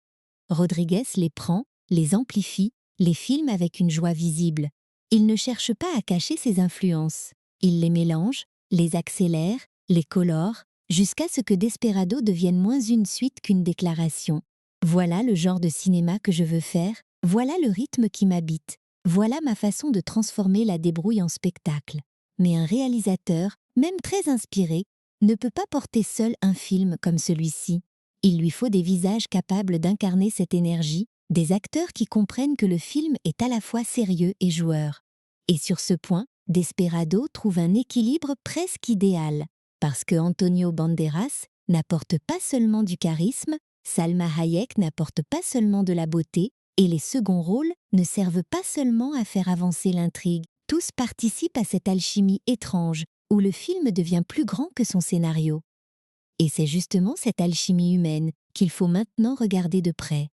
Rodriguez les prend, les amplifie, les filme avec une joie visible. Il ne cherche pas à cacher ses influences. Il les mélange, les accélère, les colore, jusqu'à ce que Desperado devienne moins une suite qu'une déclaration. Voilà le genre de cinéma que je veux faire, voilà le rythme qui m'habite, voilà ma façon de transformer la débrouille en spectacle. Mais un réalisateur, même très inspiré, ne peut pas porter seul un film comme celui-ci. Il lui faut des visages capables d'incarner cette énergie, des acteurs qui comprennent que le film est à la fois sérieux et joueur. Et sur ce point, Desperado trouve un équilibre presque idéal, parce que Antonio Banderas n'apporte pas seulement du charisme, Salma Hayek n'apporte pas seulement de la beauté, et les seconds rôles ne servent pas seulement à faire avancer l'intrigue. Tous participent à cette alchimie étrange, où le film devient plus grand que son scénario. Et c'est justement cette alchimie humaine qu'il faut maintenant regarder de près.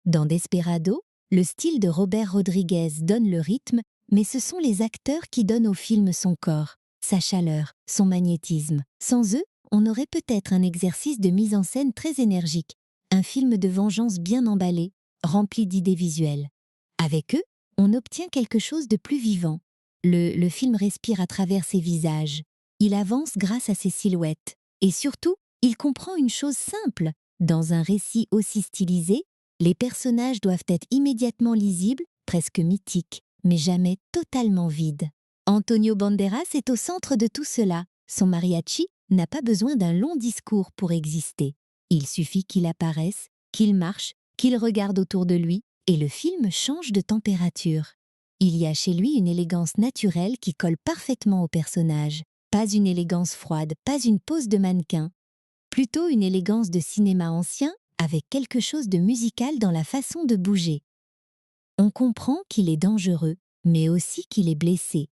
Dans Desperado, le style de Robert Rodriguez donne le rythme, mais ce sont les acteurs qui donnent au film son corps, sa chaleur, son magnétisme. Sans eux, on aurait peut-être un exercice de mise en scène très énergique, un film de vengeance bien emballé, rempli d'idées visuelles. Avec eux, on obtient quelque chose de plus vivant. Le film respire à travers ses visages. Il avance grâce à ses silhouettes. Et surtout, il comprend une chose simple. Dans un récit aussi stylisé, les personnages doivent être immédiatement lisibles, presque mythiques, mais jamais totalement vides. Antonio Banderas est au centre de tout cela. Son mariachi n'a pas besoin d'un long discours pour exister. Il suffit qu'il apparaisse, qu'il marche, qu'il regarde autour de lui, et le film change de température. Il y a chez lui une élégance naturelle qui colle parfaitement au personnage. Pas une élégance froide, pas une pose de mannequin. Plutôt une élégance de cinéma ancien, avec quelque chose de musical dans la façon de bouger. On comprend qu'il est dangereux, mais aussi qu'il est blessé.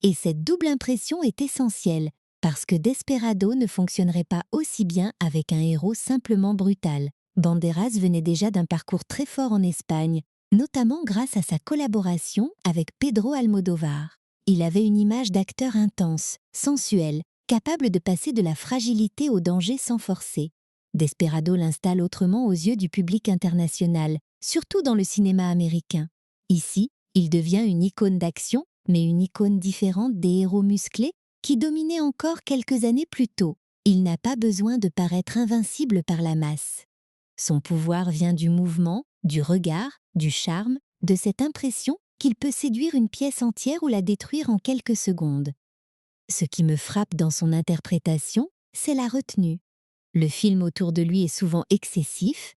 Et cette double impression est essentielle, parce que Desperado ne fonctionnerait pas aussi bien avec un héros simplement brutal. Banderas venait déjà d'un parcours très fort en Espagne, notamment grâce à sa collaboration avec Pedro Almodóvar. Il avait une image d'acteur intense, sensuel, capable de passer de la fragilité au danger sans forcer. Desperado l'installe autrement aux yeux du public international, surtout dans le cinéma américain. Ici, il devient une icône d'action, mais une icône différente des héros musclés qui dominaient encore quelques années plus tôt. Il n'a pas besoin de paraître invincible par la masse. Son pouvoir vient du mouvement, du regard, du charme, de cette impression qu'il peut séduire une pièce entière ou la détruire en quelques secondes. Ce qui me frappe dans son interprétation, c'est la retenue. Le film autour de lui est souvent excessif,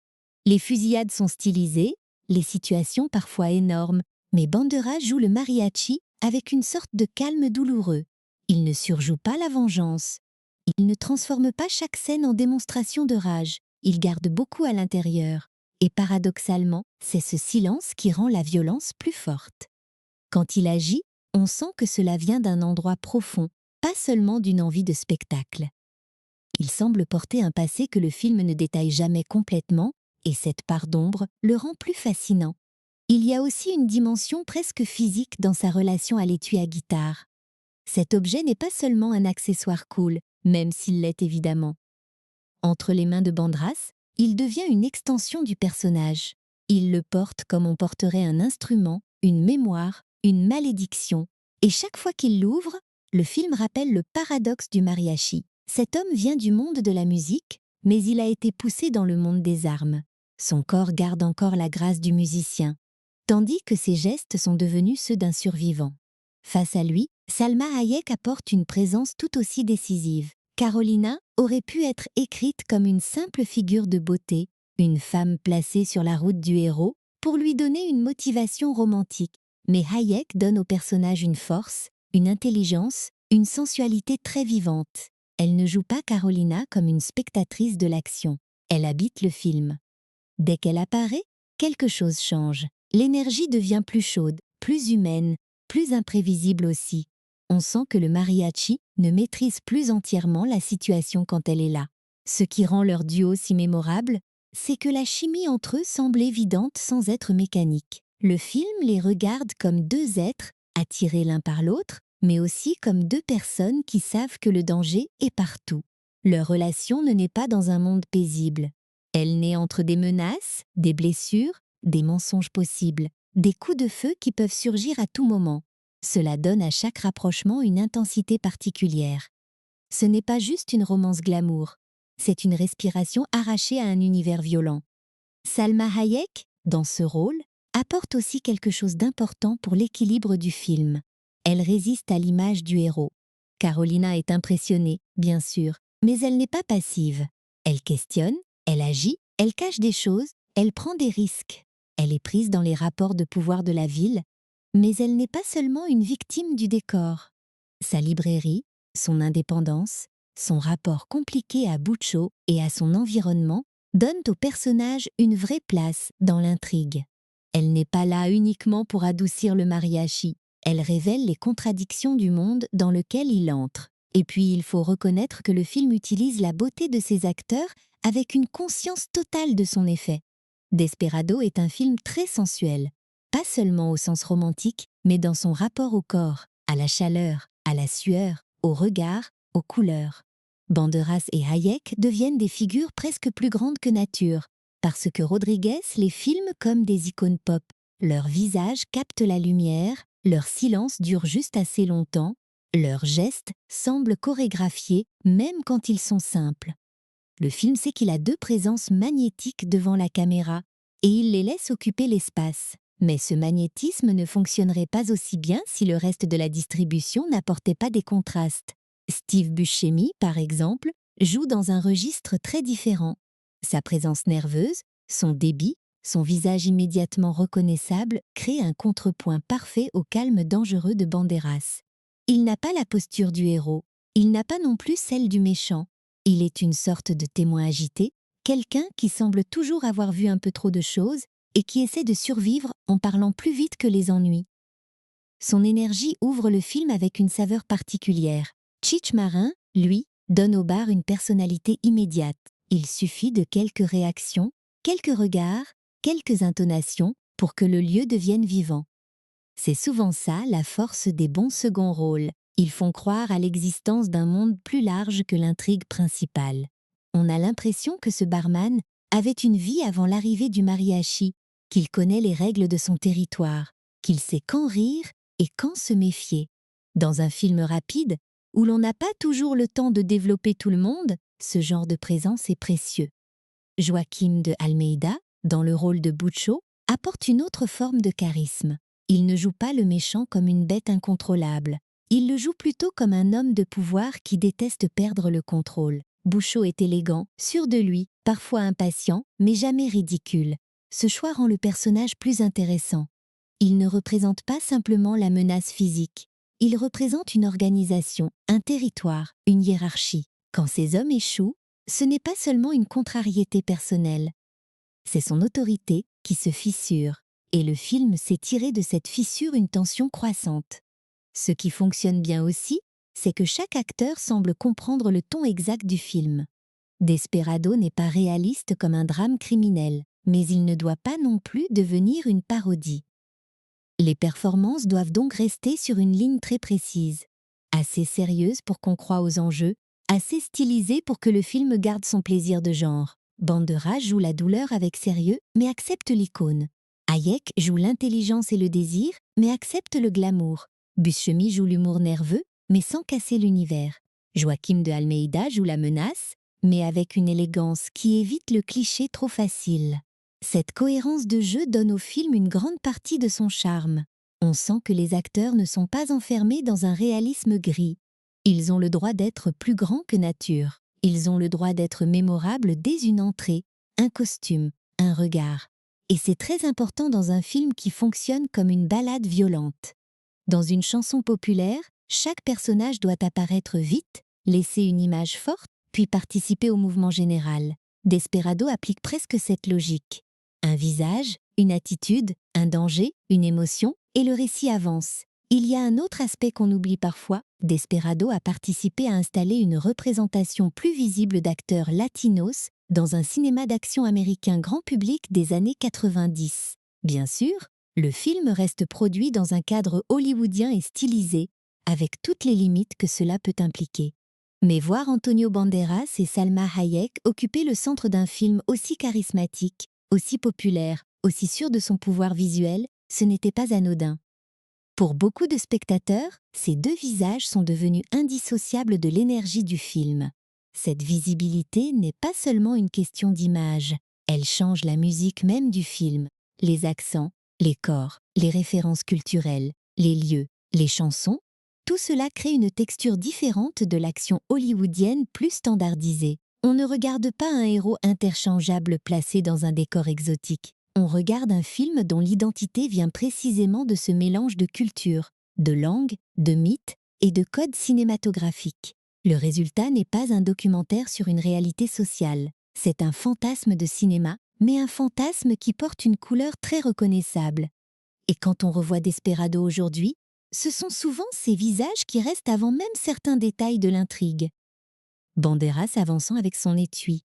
les fusillades sont stylisées, les situations parfois énormes, mais Banderas joue le mariachi avec une sorte de calme douloureux. Il ne surjoue pas la vengeance. Il ne transforme pas chaque scène en démonstration de rage. Il garde beaucoup à l'intérieur. Et paradoxalement, c'est ce silence qui rend la violence plus forte. Quand il agit, on sent que cela vient d'un endroit profond, pas seulement d'une envie de spectacle. Il semble porter un passé que le film ne détaille jamais complètement, et cette part d'ombre le rend plus fascinant. Il y a aussi une dimension presque physique dans sa relation à l'étui à guitare. Cet objet n'est pas seulement un accessoire cool, même s'il l'est évidemment. Entre les mains de Banderas, il devient une extension du personnage. Il le porte comme on porterait un instrument, une mémoire, une malédiction. Et chaque fois qu'il l'ouvre, le film rappelle le paradoxe du mariachi. Cet homme vient du monde de la musique, mais il a été poussé dans le monde des armes. Son corps garde encore la grâce du musicien, tandis que ses gestes sont devenus ceux d'un survivant. Face à lui, Salma Hayek apporte une présence tout aussi décisive. Carolina aurait pu être écrite comme une simple figure de beauté, une femme placée sur la route du héros pour lui donner une motivation romantique. Mais Hayek donne au personnage une force, une intelligence, une sensualité très vivante. Elle ne joue pas Carolina comme une spectatrice de l'action. Elle habite le film. Dès qu'elle apparaît, quelque chose change. L'énergie devient plus chaude, plus humaine, plus imprévisible aussi. On sent que le mariachi ne maîtrise plus entièrement la situation quand elle est là. Ce qui rend leur duo si mémorable, c'est que la chimie entre eux semble évidente sans être mécanique. Le film les regarde comme deux êtres, attirés l'un par l'autre, mais aussi comme deux personnes qui savent que le danger est partout. Leur relation ne naît pas dans un monde paisible. Elle naît entre des menaces, des blessures, des mensonges possibles, des coups de feu qui peuvent surgir à tout moment. Cela donne à chaque rapprochement une intensité particulière. Ce n'est pas juste une romance glamour, c'est une respiration arrachée à un univers violent. Salma Hayek, dans ce rôle, apporte aussi quelque chose d'important pour l'équilibre du film. Elle résiste à l'image du héros. Carolina est impressionnée, bien sûr, mais elle n'est pas passive. Elle questionne, elle agit, elle cache des choses, elle prend des risques. Elle est prise dans les rapports de pouvoir de la ville, mais elle n'est pas seulement une victime du décor. Sa librairie, son indépendance, son rapport compliqué à Bucho et à son environnement donnent au personnage une vraie place dans l'intrigue. Elle n'est pas là uniquement pour adoucir le mariachi, elle révèle les contradictions du monde dans lequel il entre. Et puis il faut reconnaître que le film utilise la beauté de ses acteurs avec une conscience totale de son effet. Desperado est un film très sensuel, pas seulement au sens romantique, mais dans son rapport au corps, à la chaleur, à la sueur, au regard, aux couleurs. Banderas et Hayek deviennent des figures presque plus grandes que nature, parce que Rodriguez les filme comme des icônes pop. Leur visage capte la lumière, leur silence dure juste assez longtemps, leurs gestes semblent chorégraphiés même quand ils sont simples. Le film sait qu'il a deux présences magnétiques devant la caméra, et il les laisse occuper l'espace. Mais ce magnétisme ne fonctionnerait pas aussi bien si le reste de la distribution n'apportait pas des contrastes. Steve Buscemi, par exemple, joue dans un registre très différent. Sa présence nerveuse, son débit, son visage immédiatement reconnaissable créent un contrepoint parfait au calme dangereux de Banderas. Il n'a pas la posture du héros, il n'a pas non plus celle du méchant. Il est une sorte de témoin agité, quelqu'un qui semble toujours avoir vu un peu trop de choses et qui essaie de survivre en parlant plus vite que les ennuis. Son énergie ouvre le film avec une saveur particulière. Cheech Marin, lui, donne au bar une personnalité immédiate. Il suffit de quelques réactions, quelques regards, quelques intonations pour que le lieu devienne vivant. C'est souvent ça la force des bons seconds rôles. Ils font croire à l'existence d'un monde plus large que l'intrigue principale. On a l'impression que ce barman avait une vie avant l'arrivée du mariachi, qu'il connaît les règles de son territoire, qu'il sait quand rire et quand se méfier. Dans un film rapide, où l'on n'a pas toujours le temps de développer tout le monde, ce genre de présence est précieux. Joaquim de Almeida, dans le rôle de Bucho, apporte une autre forme de charisme. Il ne joue pas le méchant comme une bête incontrôlable. Il le joue plutôt comme un homme de pouvoir qui déteste perdre le contrôle. Bucho est élégant, sûr de lui, parfois impatient, mais jamais ridicule. Ce choix rend le personnage plus intéressant. Il ne représente pas simplement la menace physique. Il représente une organisation, un territoire, une hiérarchie. Quand ces hommes échouent, ce n'est pas seulement une contrariété personnelle. C'est son autorité qui se fissure, et le film sait tirer de cette fissure une tension croissante. Ce qui fonctionne bien aussi, c'est que chaque acteur semble comprendre le ton exact du film. Desperado n'est pas réaliste comme un drame criminel, mais il ne doit pas non plus devenir une parodie. Les performances doivent donc rester sur une ligne très précise, assez sérieuse pour qu'on croie aux enjeux, assez stylisée pour que le film garde son plaisir de genre. Banderas joue la douleur avec sérieux, mais accepte l'icône. Hayek joue l'intelligence et le désir, mais accepte le glamour. Buscemi joue l'humour nerveux, mais sans casser l'univers. Joaquim de Almeida joue la menace, mais avec une élégance qui évite le cliché trop facile. Cette cohérence de jeu donne au film une grande partie de son charme. On sent que les acteurs ne sont pas enfermés dans un réalisme gris. Ils ont le droit d'être plus grands que nature. Ils ont le droit d'être mémorables dès une entrée, un costume, un regard. Et c'est très important dans un film qui fonctionne comme une ballade violente. Dans une chanson populaire, chaque personnage doit apparaître vite, laisser une image forte, puis participer au mouvement général. Desperado applique presque cette logique. Un visage, une attitude, un danger, une émotion, et le récit avance. Il y a un autre aspect qu'on oublie parfois. Desperado a participé à installer une représentation plus visible d'acteurs latinos dans un cinéma d'action américain grand public des années 90. Bien sûr, le film reste produit dans un cadre hollywoodien et stylisé, avec toutes les limites que cela peut impliquer. Mais voir Antonio Banderas et Salma Hayek occuper le centre d'un film aussi charismatique, aussi populaire, aussi sûr de son pouvoir visuel, ce n'était pas anodin. Pour beaucoup de spectateurs, ces deux visages sont devenus indissociables de l'énergie du film. Cette visibilité n'est pas seulement une question d'image, elle change la musique même du film, les accents, les corps, les références culturelles, les lieux, les chansons. Tout cela crée une texture différente de l'action hollywoodienne plus standardisée. On ne regarde pas un héros interchangeable placé dans un décor exotique. On regarde un film dont l'identité vient précisément de ce mélange de cultures, de langues, de mythes et de codes cinématographiques. Le résultat n'est pas un documentaire sur une réalité sociale. C'est un fantasme de cinéma, mais un fantasme qui porte une couleur très reconnaissable. Et quand on revoit Desperado aujourd'hui, ce sont souvent ces visages qui restent avant même certains détails de l'intrigue. Banderas avançant avec son étui.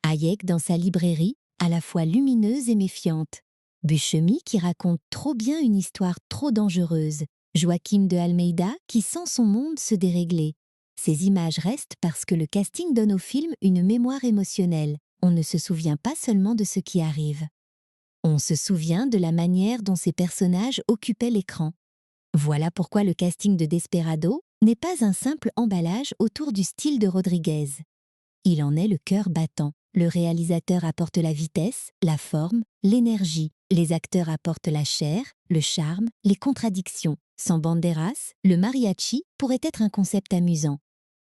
Hayek dans sa librairie, à la fois lumineuse et méfiante. Buscemi qui raconte trop bien une histoire trop dangereuse. Joaquim de Almeida qui sent son monde se dérégler. Ces images restent parce que le casting donne au film une mémoire émotionnelle. On ne se souvient pas seulement de ce qui arrive. On se souvient de la manière dont ces personnages occupaient l'écran. Voilà pourquoi le casting de Desperado n'est pas un simple emballage autour du style de Rodriguez. Il en est le cœur battant. Le réalisateur apporte la vitesse, la forme, l'énergie. Les acteurs apportent la chair, le charme, les contradictions. Sans Banderas, le mariachi pourrait être un concept amusant.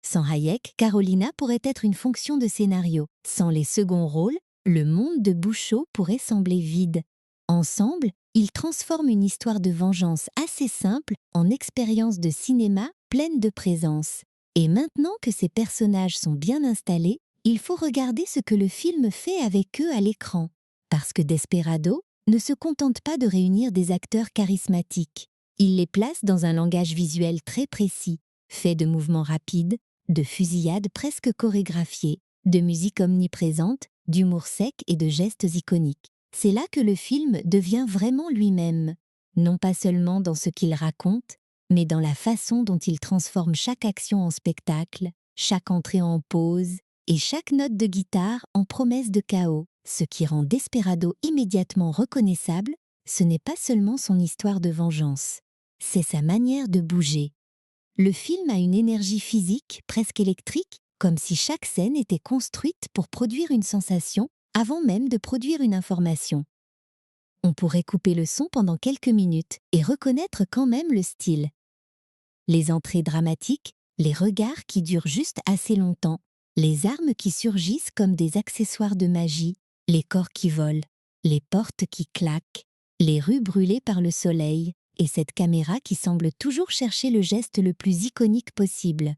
Sans Hayek, Carolina pourrait être une fonction de scénario. Sans les seconds rôles, le monde de Bucho pourrait sembler vide. Ensemble, ils transforment une histoire de vengeance assez simple en expérience de cinéma pleine de présence. Et maintenant que ces personnages sont bien installés, il faut regarder ce que le film fait avec eux à l'écran. Parce que Desperado ne se contente pas de réunir des acteurs charismatiques. Il les place dans un langage visuel très précis, fait de mouvements rapides, de fusillades presque chorégraphiées, de musique omniprésente, d'humour sec et de gestes iconiques. C'est là que le film devient vraiment lui-même, non pas seulement dans ce qu'il raconte, mais dans la façon dont il transforme chaque action en spectacle, chaque entrée en pause et chaque note de guitare en promesse de chaos. Ce qui rend Desperado immédiatement reconnaissable, ce n'est pas seulement son histoire de vengeance, c'est sa manière de bouger. Le film a une énergie physique presque électrique, comme si chaque scène était construite pour produire une sensation avant même de produire une information. On pourrait couper le son pendant quelques minutes et reconnaître quand même le style. Les entrées dramatiques, les regards qui durent juste assez longtemps, les armes qui surgissent comme des accessoires de magie, les corps qui volent, les portes qui claquent, les rues brûlées par le soleil, et cette caméra qui semble toujours chercher le geste le plus iconique possible.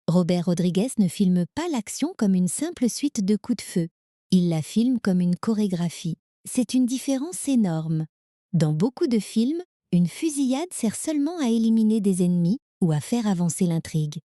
Robert Rodriguez ne filme pas l'action comme une simple suite de coups de feu. Il la filme comme une chorégraphie. C'est une différence énorme. Dans beaucoup de films, une fusillade sert seulement à éliminer des ennemis ou à faire avancer l'intrigue.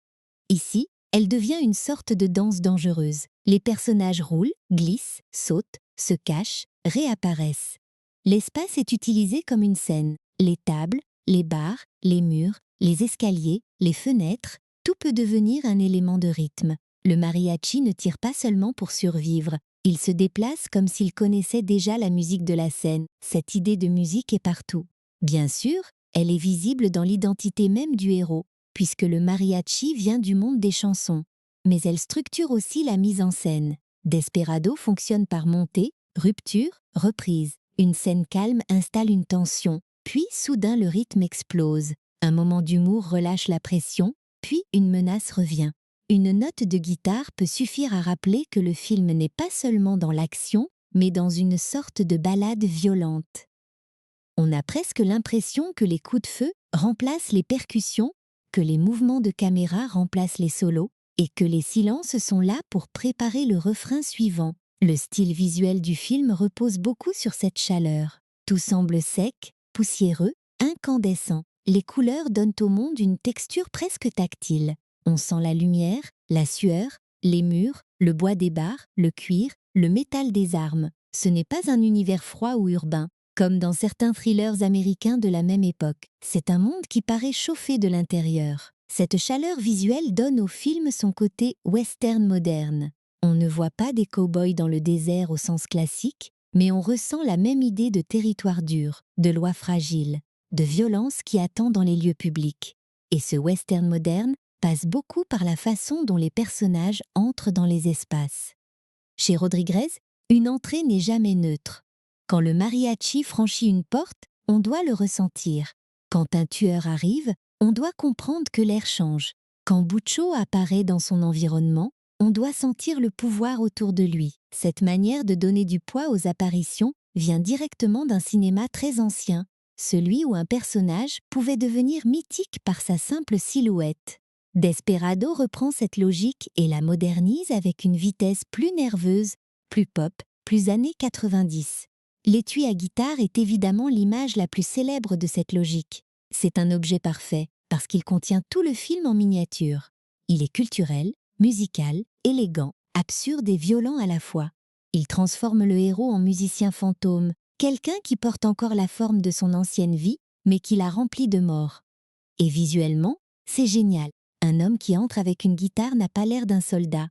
Ici, elle devient une sorte de danse dangereuse. Les personnages roulent, glissent, sautent, se cachent, réapparaissent. L'espace est utilisé comme une scène. Les tables, les barres, les murs, les escaliers, les fenêtres, tout peut devenir un élément de rythme. Le mariachi ne tire pas seulement pour survivre, il se déplace comme s'il connaissait déjà la musique de la scène. Cette idée de musique est partout. Bien sûr, elle est visible dans l'identité même du héros, puisque le mariachi vient du monde des chansons. Mais elle structure aussi la mise en scène. Desperado fonctionne par montée, rupture, reprise. Une scène calme installe une tension, puis soudain le rythme explose. Un moment d'humour relâche la pression, puis une menace revient. Une note de guitare peut suffire à rappeler que le film n'est pas seulement dans l'action, mais dans une sorte de ballade violente. On a presque l'impression que les coups de feu remplacent les percussions, que les mouvements de caméra remplacent les solos, et que les silences sont là pour préparer le refrain suivant. Le style visuel du film repose beaucoup sur cette chaleur. Tout semble sec, poussiéreux, incandescent. Les couleurs donnent au monde une texture presque tactile. On sent la lumière, la sueur, les murs, le bois des barres, le cuir, le métal des armes. Ce n'est pas un univers froid ou urbain, comme dans certains thrillers américains de la même époque. C'est un monde qui paraît chauffé de l'intérieur. Cette chaleur visuelle donne au film son côté western moderne. On ne voit pas des cow-boys dans le désert au sens classique, mais on ressent la même idée de territoire dur, de loi fragile, de violence qui attend dans les lieux publics. Et ce western moderne passe beaucoup par la façon dont les personnages entrent dans les espaces. Chez Rodriguez, une entrée n'est jamais neutre. Quand le mariachi franchit une porte, on doit le ressentir. Quand un tueur arrive, on doit comprendre que l'air change. Quand Bucho apparaît dans son environnement, on doit sentir le pouvoir autour de lui. Cette manière de donner du poids aux apparitions vient directement d'un cinéma très ancien, celui où un personnage pouvait devenir mythique par sa simple silhouette. Desperado reprend cette logique et la modernise avec une vitesse plus nerveuse, plus pop, plus années 90. L'étui à guitare est évidemment l'image la plus célèbre de cette logique. C'est un objet parfait, parce qu'il contient tout le film en miniature. Il est culturel, musical, élégant, absurde et violent à la fois. Il transforme le héros en musicien fantôme, quelqu'un qui porte encore la forme de son ancienne vie, mais qui l'a remplie de mort. Et visuellement, c'est génial. Un homme qui entre avec une guitare n'a pas l'air d'un soldat.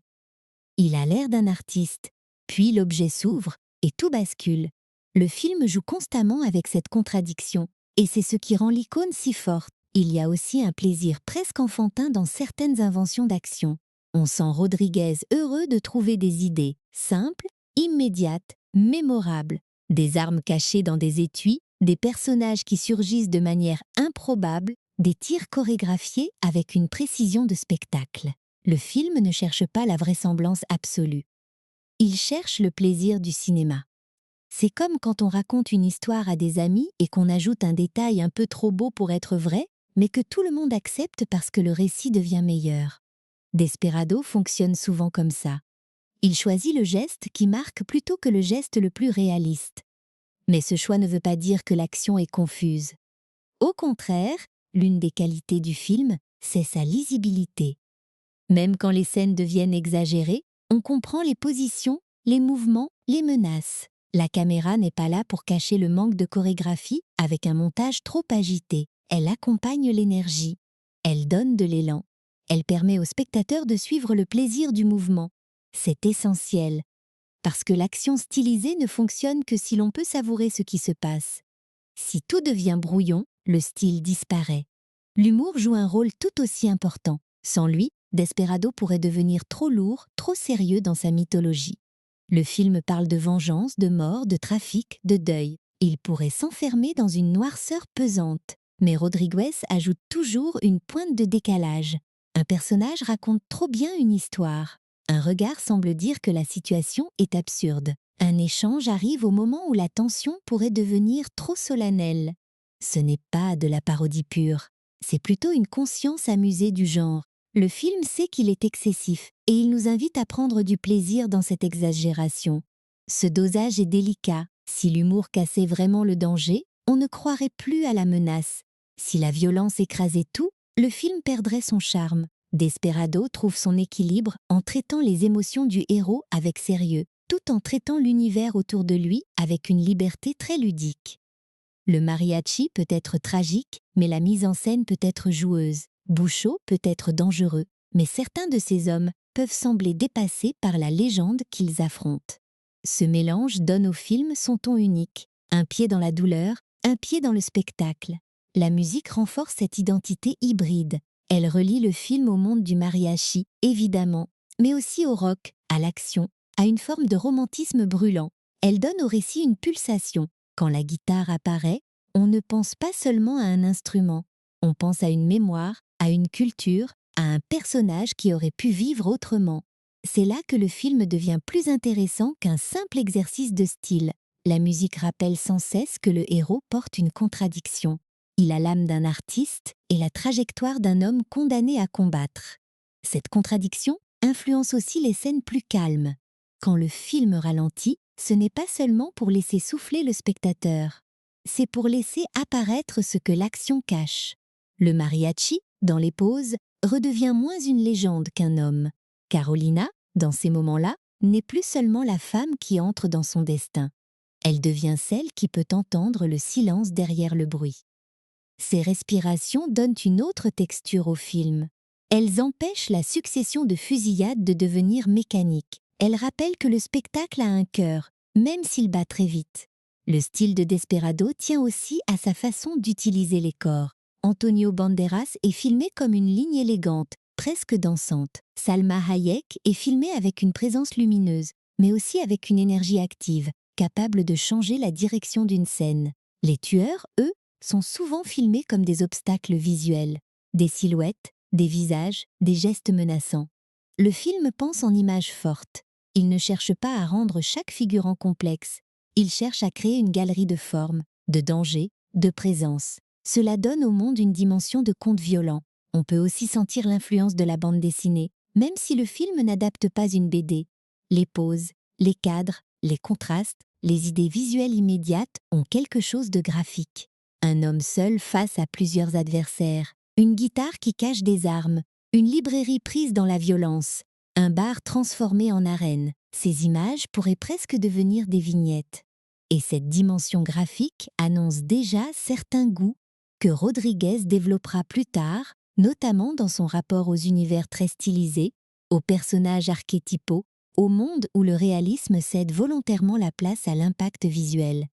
Il a l'air d'un artiste. Puis l'objet s'ouvre et tout bascule. Le film joue constamment avec cette contradiction, et c'est ce qui rend l'icône si forte. Il y a aussi un plaisir presque enfantin dans certaines inventions d'action. On sent Rodriguez heureux de trouver des idées simples, immédiates, mémorables. Des armes cachées dans des étuis, des personnages qui surgissent de manière improbable, des tirs chorégraphiés avec une précision de spectacle. Le film ne cherche pas la vraisemblance absolue. Il cherche le plaisir du cinéma. C'est comme quand on raconte une histoire à des amis et qu'on ajoute un détail un peu trop beau pour être vrai, mais que tout le monde accepte parce que le récit devient meilleur. Desperado fonctionne souvent comme ça. Il choisit le geste qui marque plutôt que le geste le plus réaliste. Mais ce choix ne veut pas dire que l'action est confuse. Au contraire, l'une des qualités du film, c'est sa lisibilité. Même quand les scènes deviennent exagérées, on comprend les positions, les mouvements, les menaces. La caméra n'est pas là pour cacher le manque de chorégraphie avec un montage trop agité. Elle accompagne l'énergie. Elle donne de l'élan. Elle permet au spectateur de suivre le plaisir du mouvement. C'est essentiel, parce que l'action stylisée ne fonctionne que si l'on peut savourer ce qui se passe. Si tout devient brouillon, le style disparaît. L'humour joue un rôle tout aussi important. Sans lui, Desperado pourrait devenir trop lourd, trop sérieux dans sa mythologie. Le film parle de vengeance, de mort, de trafic, de deuil. Il pourrait s'enfermer dans une noirceur pesante. Mais Rodriguez ajoute toujours une pointe de décalage. Un personnage raconte trop bien une histoire. Un regard semble dire que la situation est absurde. Un échange arrive au moment où la tension pourrait devenir trop solennelle. Ce n'est pas de la parodie pure, c'est plutôt une conscience amusée du genre. Le film sait qu'il est excessif et il nous invite à prendre du plaisir dans cette exagération. Ce dosage est délicat. Si l'humour cassait vraiment le danger, on ne croirait plus à la menace. Si la violence écrasait tout, le film perdrait son charme. Desperado trouve son équilibre en traitant les émotions du héros avec sérieux, tout en traitant l'univers autour de lui avec une liberté très ludique. Le mariachi peut être tragique, mais la mise en scène peut être joueuse. Bouchot peut être dangereux, mais certains de ces hommes peuvent sembler dépassés par la légende qu'ils affrontent. Ce mélange donne au film son ton unique, un pied dans la douleur, un pied dans le spectacle. La musique renforce cette identité hybride. Elle relie le film au monde du mariachi, évidemment, mais aussi au rock, à l'action, à une forme de romantisme brûlant. Elle donne au récit une pulsation. Quand la guitare apparaît, on ne pense pas seulement à un instrument, on pense à une mémoire, à une culture, à un personnage qui aurait pu vivre autrement. C'est là que le film devient plus intéressant qu'un simple exercice de style. La musique rappelle sans cesse que le héros porte une contradiction. Il a l'âme d'un artiste et la trajectoire d'un homme condamné à combattre. Cette contradiction influence aussi les scènes plus calmes. Quand le film ralentit, ce n'est pas seulement pour laisser souffler le spectateur. C'est pour laisser apparaître ce que l'action cache. Le mariachi, dans les pauses, redevient moins une légende qu'un homme. Carolina, dans ces moments-là, n'est plus seulement la femme qui entre dans son destin. Elle devient celle qui peut entendre le silence derrière le bruit. Ces respirations donnent une autre texture au film. Elles empêchent la succession de fusillades de devenir mécanique. Elles rappellent que le spectacle a un cœur, même s'il bat très vite. Le style de Desperado tient aussi à sa façon d'utiliser les corps. Antonio Banderas est filmé comme une ligne élégante, presque dansante. Salma Hayek est filmée avec une présence lumineuse, mais aussi avec une énergie active, capable de changer la direction d'une scène. Les tueurs, eux, sont souvent filmés comme des obstacles visuels, des silhouettes, des visages, des gestes menaçants. Le film pense en images fortes. Il ne cherche pas à rendre chaque figurant complexe. Il cherche à créer une galerie de formes, de dangers, de présence. Cela donne au monde une dimension de conte violent. On peut aussi sentir l'influence de la bande dessinée, même si le film n'adapte pas une BD. Les poses, les cadres, les contrastes, les idées visuelles immédiates ont quelque chose de graphique. Un homme seul face à plusieurs adversaires, une guitare qui cache des armes, une librairie prise dans la violence, un bar transformé en arène. Ces images pourraient presque devenir des vignettes. Et cette dimension graphique annonce déjà certains goûts que Rodriguez développera plus tard, notamment dans son rapport aux univers très stylisés, aux personnages archétypaux, au monde où le réalisme cède volontairement la place à l'impact visuel.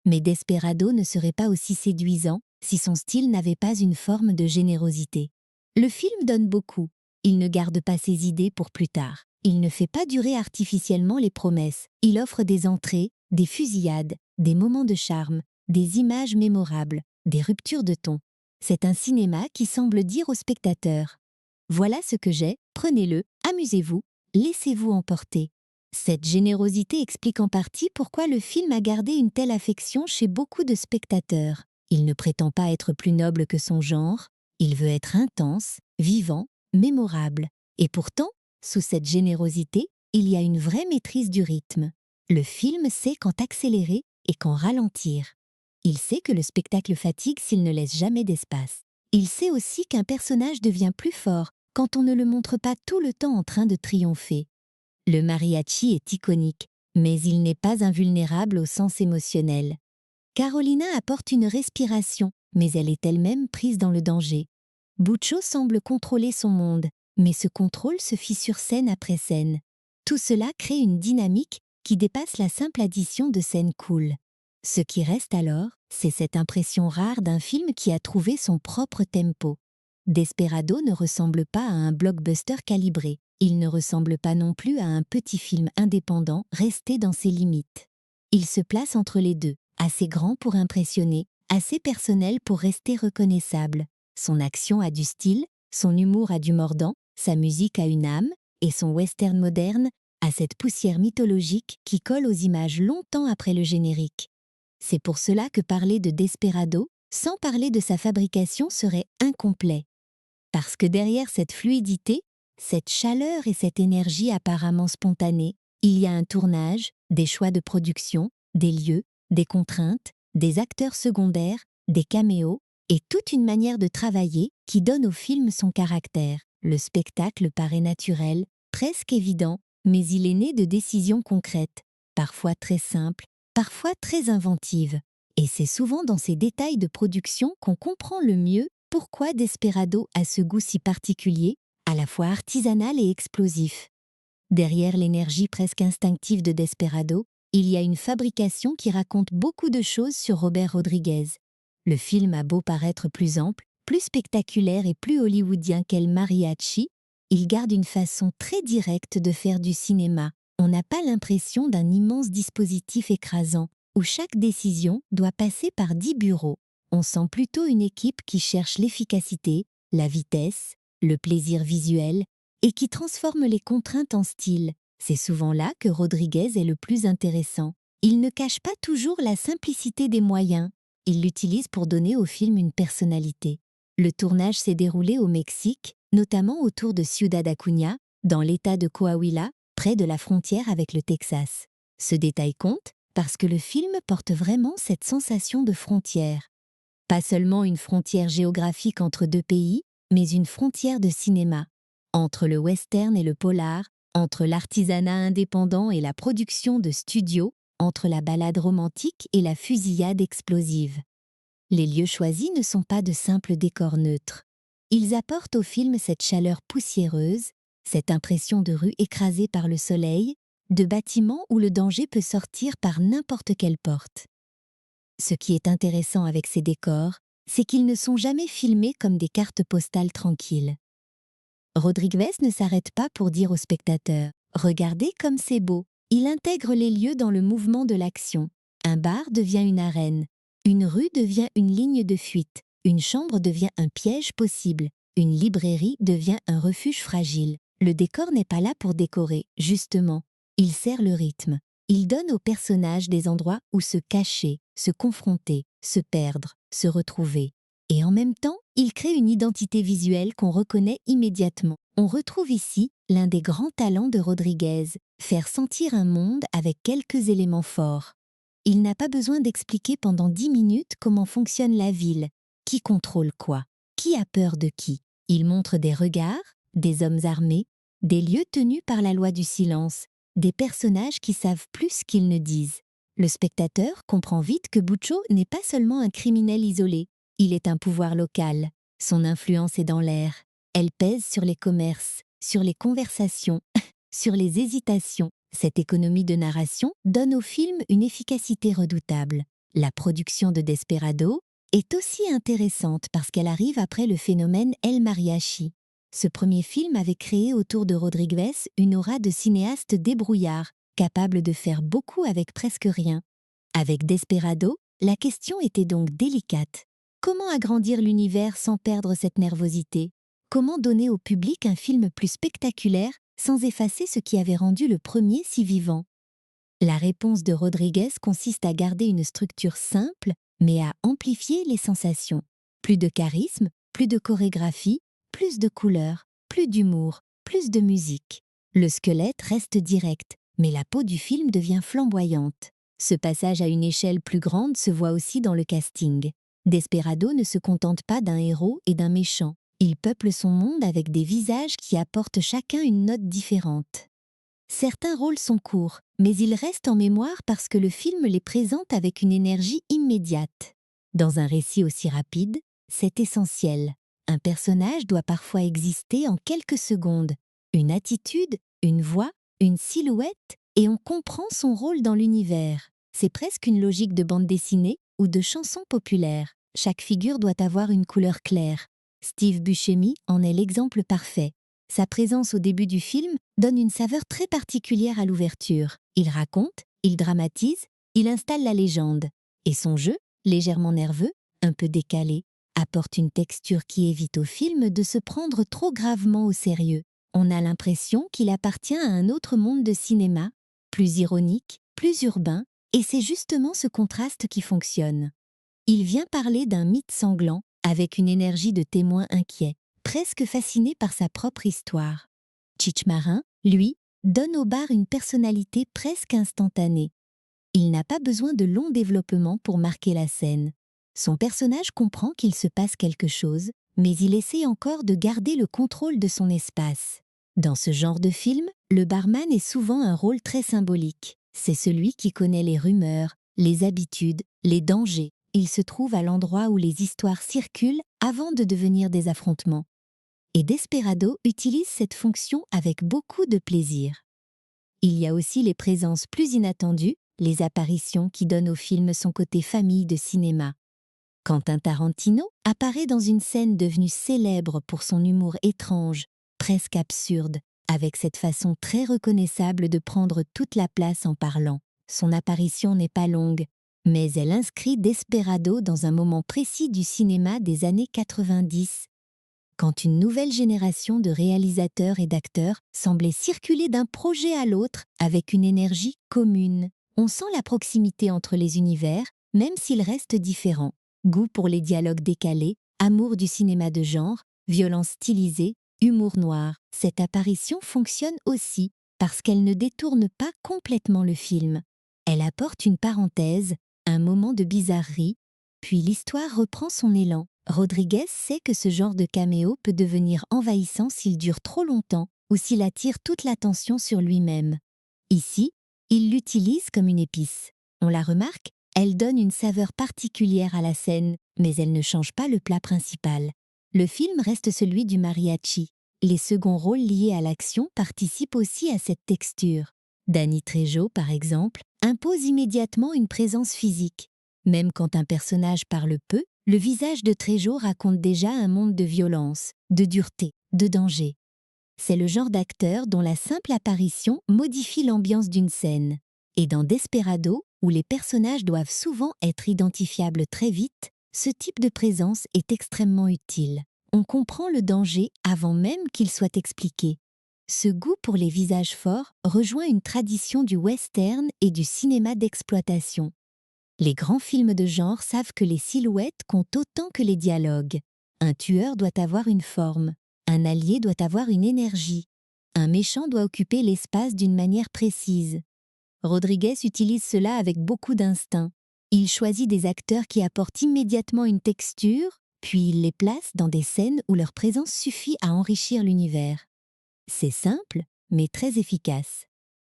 Mais Desperado ne serait pas aussi séduisant si son style n'avait pas une forme de générosité. Le film donne beaucoup. Il ne garde pas ses idées pour plus tard. Il ne fait pas durer artificiellement les promesses. Il offre des entrées, des fusillades, des moments de charme, des images mémorables, des ruptures de ton. C'est un cinéma qui semble dire au spectateur « Voilà ce que j'ai, prenez-le, amusez-vous, laissez-vous emporter ». Cette générosité explique en partie pourquoi le film a gardé une telle affection chez beaucoup de spectateurs. Il ne prétend pas être plus noble que son genre, il veut être intense, vivant, mémorable. Et pourtant, sous cette générosité, il y a une vraie maîtrise du rythme. Le film sait quand accélérer et quand ralentir. Il sait que le spectacle fatigue s'il ne laisse jamais d'espace. Il sait aussi qu'un personnage devient plus fort quand on ne le montre pas tout le temps en train de triompher. Le mariachi est iconique, mais il n'est pas invulnérable au sens émotionnel. Carolina apporte une respiration, mais elle est elle-même prise dans le danger. Buccio semble contrôler son monde, mais ce contrôle se fissure scène après scène. Tout cela crée une dynamique qui dépasse la simple addition de scènes cool. Ce qui reste alors, c'est cette impression rare d'un film qui a trouvé son propre tempo. Desperado ne ressemble pas à un blockbuster calibré. Il ne ressemble pas non plus à un petit film indépendant resté dans ses limites. Il se place entre les deux, assez grand pour impressionner, assez personnel pour rester reconnaissable. Son action a du style, son humour a du mordant, sa musique a une âme, et son western moderne a cette poussière mythologique qui colle aux images longtemps après le générique. C'est pour cela que parler de Desperado, sans parler de sa fabrication, serait incomplet. Parce que derrière cette fluidité, cette chaleur et cette énergie apparemment spontanée, il y a un tournage, des choix de production, des lieux, des contraintes, des acteurs secondaires, des caméos, et toute une manière de travailler qui donne au film son caractère. Le spectacle paraît naturel, presque évident, mais il est né de décisions concrètes, parfois très simples, parfois très inventives. Et c'est souvent dans ces détails de production qu'on comprend le mieux pourquoi Desperado a ce goût si particulier, à la fois artisanal et explosif. Derrière l'énergie presque instinctive de Desperado, il y a une fabrication qui raconte beaucoup de choses sur Robert Rodriguez. Le film a beau paraître plus ample, plus spectaculaire et plus hollywoodien qu'El Mariachi, il garde une façon très directe de faire du cinéma. On n'a pas l'impression d'un immense dispositif écrasant, où chaque décision doit passer par 10 bureaux. On sent plutôt une équipe qui cherche l'efficacité, la vitesse, le plaisir visuel, et qui transforme les contraintes en style. C'est souvent là que Rodriguez est le plus intéressant. Il ne cache pas toujours la simplicité des moyens. Il l'utilise pour donner au film une personnalité. Le tournage s'est déroulé au Mexique, notamment autour de Ciudad Acuña, dans l'état de Coahuila, près de la frontière avec le Texas. Ce détail compte parce que le film porte vraiment cette sensation de frontière. Pas seulement une frontière géographique entre deux pays, mais une frontière de cinéma. Entre le western et le polar, entre l'artisanat indépendant et la production de studio, entre la balade romantique et la fusillade explosive. Les lieux choisis ne sont pas de simples décors neutres. Ils apportent au film cette chaleur poussiéreuse, cette impression de rue écrasée par le soleil, de bâtiments où le danger peut sortir par n'importe quelle porte. Ce qui est intéressant avec ces décors, c'est qu'ils ne sont jamais filmés comme des cartes postales tranquilles. Rodriguez ne s'arrête pas pour dire aux spectateurs « Regardez comme c'est beau ». Il intègre les lieux dans le mouvement de l'action. Un bar devient une arène. Une rue devient une ligne de fuite. Une chambre devient un piège possible. Une librairie devient un refuge fragile. Le décor n'est pas là pour décorer, justement. Il sert le rythme. Il donne aux personnages des endroits où se cacher, se confronter, se perdre, se retrouver. Et en même temps, il crée une identité visuelle qu'on reconnaît immédiatement. On retrouve ici l'un des grands talents de Rodriguez, faire sentir un monde avec quelques éléments forts. Il n'a pas besoin d'expliquer pendant 10 minutes comment fonctionne la ville, qui contrôle quoi, qui a peur de qui. Il montre des regards, des hommes armés, des lieux tenus par la loi du silence, des personnages qui savent plus qu'ils ne disent. Le spectateur comprend vite que Buccio n'est pas seulement un criminel isolé, il est un pouvoir local. Son influence est dans l'air. Elle pèse sur les commerces, sur les conversations, sur les hésitations. Cette économie de narration donne au film une efficacité redoutable. La production de Desperado est aussi intéressante parce qu'elle arrive après le phénomène El Mariachi. Ce premier film avait créé autour de Rodriguez une aura de cinéaste débrouillard, capable de faire beaucoup avec presque rien. Avec Desperado, la question était donc délicate. Comment agrandir l'univers sans perdre cette nervosité? Comment donner au public un film plus spectaculaire sans effacer ce qui avait rendu le premier si vivant? La réponse de Rodriguez consiste à garder une structure simple, mais à amplifier les sensations. Plus de charisme, plus de chorégraphie, plus de couleurs, plus d'humour, plus de musique. Le squelette reste direct, mais la peau du film devient flamboyante. Ce passage à une échelle plus grande se voit aussi dans le casting. Desperado ne se contente pas d'un héros et d'un méchant. Il peuple son monde avec des visages qui apportent chacun une note différente. Certains rôles sont courts, mais ils restent en mémoire parce que le film les présente avec une énergie immédiate. Dans un récit aussi rapide, c'est essentiel. Un personnage doit parfois exister en quelques secondes. Une attitude, une voix, une silhouette, et on comprend son rôle dans l'univers. C'est presque une logique de bande dessinée ou de chanson populaire. Chaque figure doit avoir une couleur claire. Steve Buscemi en est l'exemple parfait. Sa présence au début du film donne une saveur très particulière à l'ouverture. Il raconte, il dramatise, il installe la légende. Et son jeu, légèrement nerveux, un peu décalé, apporte une texture qui évite au film de se prendre trop gravement au sérieux. On a l'impression qu'il appartient à un autre monde de cinéma, plus ironique, plus urbain, et c'est justement ce contraste qui fonctionne. Il vient parler d'un mythe sanglant, avec une énergie de témoin inquiet, presque fasciné par sa propre histoire. Cheech Marin, lui, donne au bar une personnalité presque instantanée. Il n'a pas besoin de long développement pour marquer la scène. Son personnage comprend qu'il se passe quelque chose, mais il essaie encore de garder le contrôle de son espace. Dans ce genre de film, le barman est souvent un rôle très symbolique. C'est celui qui connaît les rumeurs, les habitudes, les dangers. Il se trouve à l'endroit où les histoires circulent avant de devenir des affrontements. Et Desperado utilise cette fonction avec beaucoup de plaisir. Il y a aussi les présences plus inattendues, les apparitions qui donnent au film son côté famille de cinéma. Quentin Tarantino apparaît dans une scène devenue célèbre pour son humour étrange, presque absurde, avec cette façon très reconnaissable de prendre toute la place en parlant. Son apparition n'est pas longue, mais elle inscrit Desperado dans un moment précis du cinéma des années 90, quand une nouvelle génération de réalisateurs et d'acteurs semblait circuler d'un projet à l'autre avec une énergie commune. On sent la proximité entre les univers, même s'ils restent différents. Goût pour les dialogues décalés, amour du cinéma de genre, violence stylisée, humour noir. Cette apparition fonctionne aussi parce qu'elle ne détourne pas complètement le film. Elle apporte une parenthèse, un moment de bizarrerie, puis l'histoire reprend son élan. Rodriguez sait que ce genre de caméo peut devenir envahissant s'il dure trop longtemps ou s'il attire toute l'attention sur lui-même. Ici, il l'utilise comme une épice. On la remarque, elle donne une saveur particulière à la scène, mais elle ne change pas le plat principal. Le film reste celui du mariachi. Les seconds rôles liés à l'action participent aussi à cette texture. Danny Trejo, par exemple, impose immédiatement une présence physique. Même quand un personnage parle peu, le visage de Trejo raconte déjà un monde de violence, de dureté, de danger. C'est le genre d'acteur dont la simple apparition modifie l'ambiance d'une scène. Et dans Desperado, où les personnages doivent souvent être identifiables très vite, ce type de présence est extrêmement utile. On comprend le danger avant même qu'il soit expliqué. Ce goût pour les visages forts rejoint une tradition du western et du cinéma d'exploitation. Les grands films de genre savent que les silhouettes comptent autant que les dialogues. Un tueur doit avoir une forme, un allié doit avoir une énergie, un méchant doit occuper l'espace d'une manière précise. Rodriguez utilise cela avec beaucoup d'instinct. Il choisit des acteurs qui apportent immédiatement une texture, puis il les place dans des scènes où leur présence suffit à enrichir l'univers. C'est simple, mais très efficace.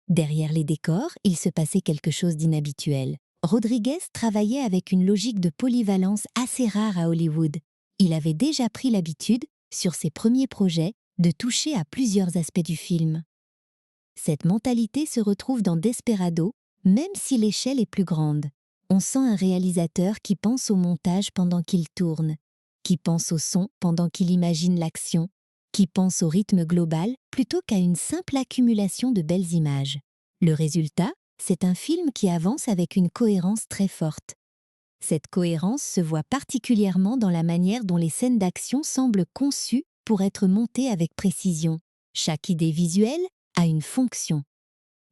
Derrière les décors, il se passait quelque chose d'inhabituel. Rodriguez travaillait avec une logique de polyvalence assez rare à Hollywood. Il avait déjà pris l'habitude, sur ses premiers projets, de toucher à plusieurs aspects du film. Cette mentalité se retrouve dans Desperado, même si l'échelle est plus grande. On sent un réalisateur qui pense au montage pendant qu'il tourne, qui pense au son pendant qu'il imagine l'action, qui pense au rythme global plutôt qu'à une simple accumulation de belles images. Le résultat, c'est un film qui avance avec une cohérence très forte. Cette cohérence se voit particulièrement dans la manière dont les scènes d'action semblent conçues pour être montées avec précision. Chaque idée visuelle a une fonction.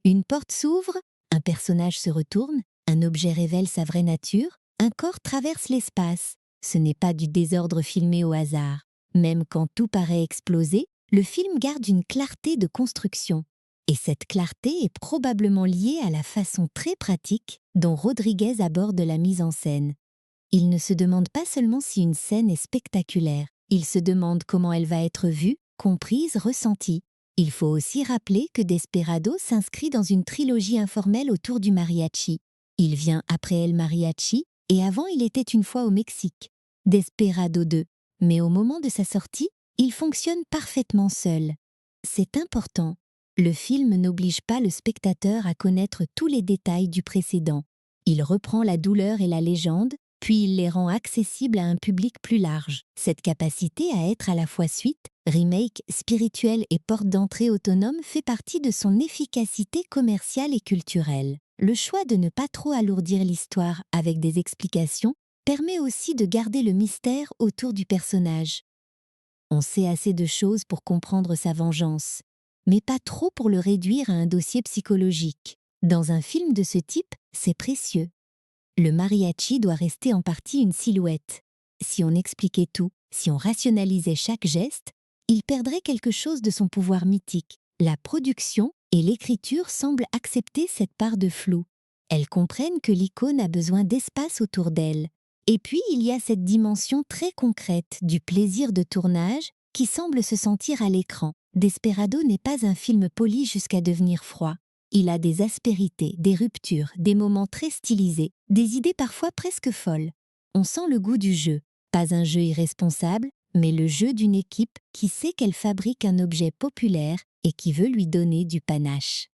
Une porte s'ouvre, un personnage se retourne, un objet révèle sa vraie nature, un corps traverse l'espace. Ce n'est pas du désordre filmé au hasard. Même quand tout paraît exploser, le film garde une clarté de construction. Et cette clarté est probablement liée à la façon très pratique dont Rodriguez aborde la mise en scène. Il ne se demande pas seulement si une scène est spectaculaire, il se demande comment elle va être vue, comprise, ressentie. Il faut aussi rappeler que Desperado s'inscrit dans une trilogie informelle autour du mariachi. Il vient après El Mariachi et avant Il était une fois au Mexique. Desperado 2. Mais au moment de sa sortie, il fonctionne parfaitement seul. C'est important. Le film n'oblige pas le spectateur à connaître tous les détails du précédent. Il reprend la douleur et la légende, puis il les rend accessibles à un public plus large. Cette capacité à être à la fois suite, remake, spirituel et porte d'entrée autonome fait partie de son efficacité commerciale et culturelle. Le choix de ne pas trop alourdir l'histoire avec des explications permet aussi de garder le mystère autour du personnage. On sait assez de choses pour comprendre sa vengeance, mais pas trop pour le réduire à un dossier psychologique. Dans un film de ce type, c'est précieux. Le mariachi doit rester en partie une silhouette. Si on expliquait tout, si on rationalisait chaque geste, il perdrait quelque chose de son pouvoir mythique. La production et l'écriture semblent accepter cette part de flou. Elles comprennent que l'icône a besoin d'espace autour d'elle. Et puis, il y a cette dimension très concrète du plaisir de tournage qui semble se sentir à l'écran. Desperado n'est pas un film poli jusqu'à devenir froid. Il a des aspérités, des ruptures, des moments très stylisés, des idées parfois presque folles. On sent le goût du jeu. Pas un jeu irresponsable, mais le jeu d'une équipe qui sait qu'elle fabrique un objet populaire et qui veut lui donner du panache.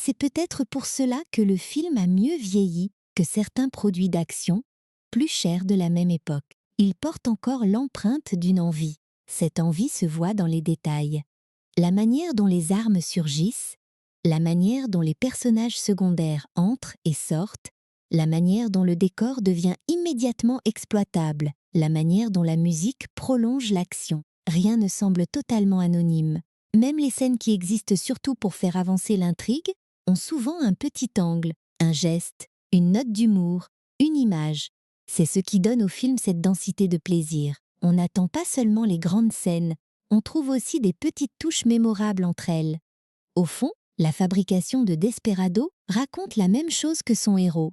C'est peut-être pour cela que le film a mieux vieilli que certains produits d'action, plus chers de la même époque. Il porte encore l'empreinte d'une envie. Cette envie se voit dans les détails. La manière dont les armes surgissent, la manière dont les personnages secondaires entrent et sortent, la manière dont le décor devient immédiatement exploitable, la manière dont la musique prolonge l'action. Rien ne semble totalement anonyme. Même les scènes qui existent surtout pour faire avancer l'intrigue ont souvent un petit angle, un geste, une note d'humour, une image. C'est ce qui donne au film cette densité de plaisir. On n'attend pas seulement les grandes scènes, on trouve aussi des petites touches mémorables entre elles. Au fond, la fabrication de Desperado raconte la même chose que son héros.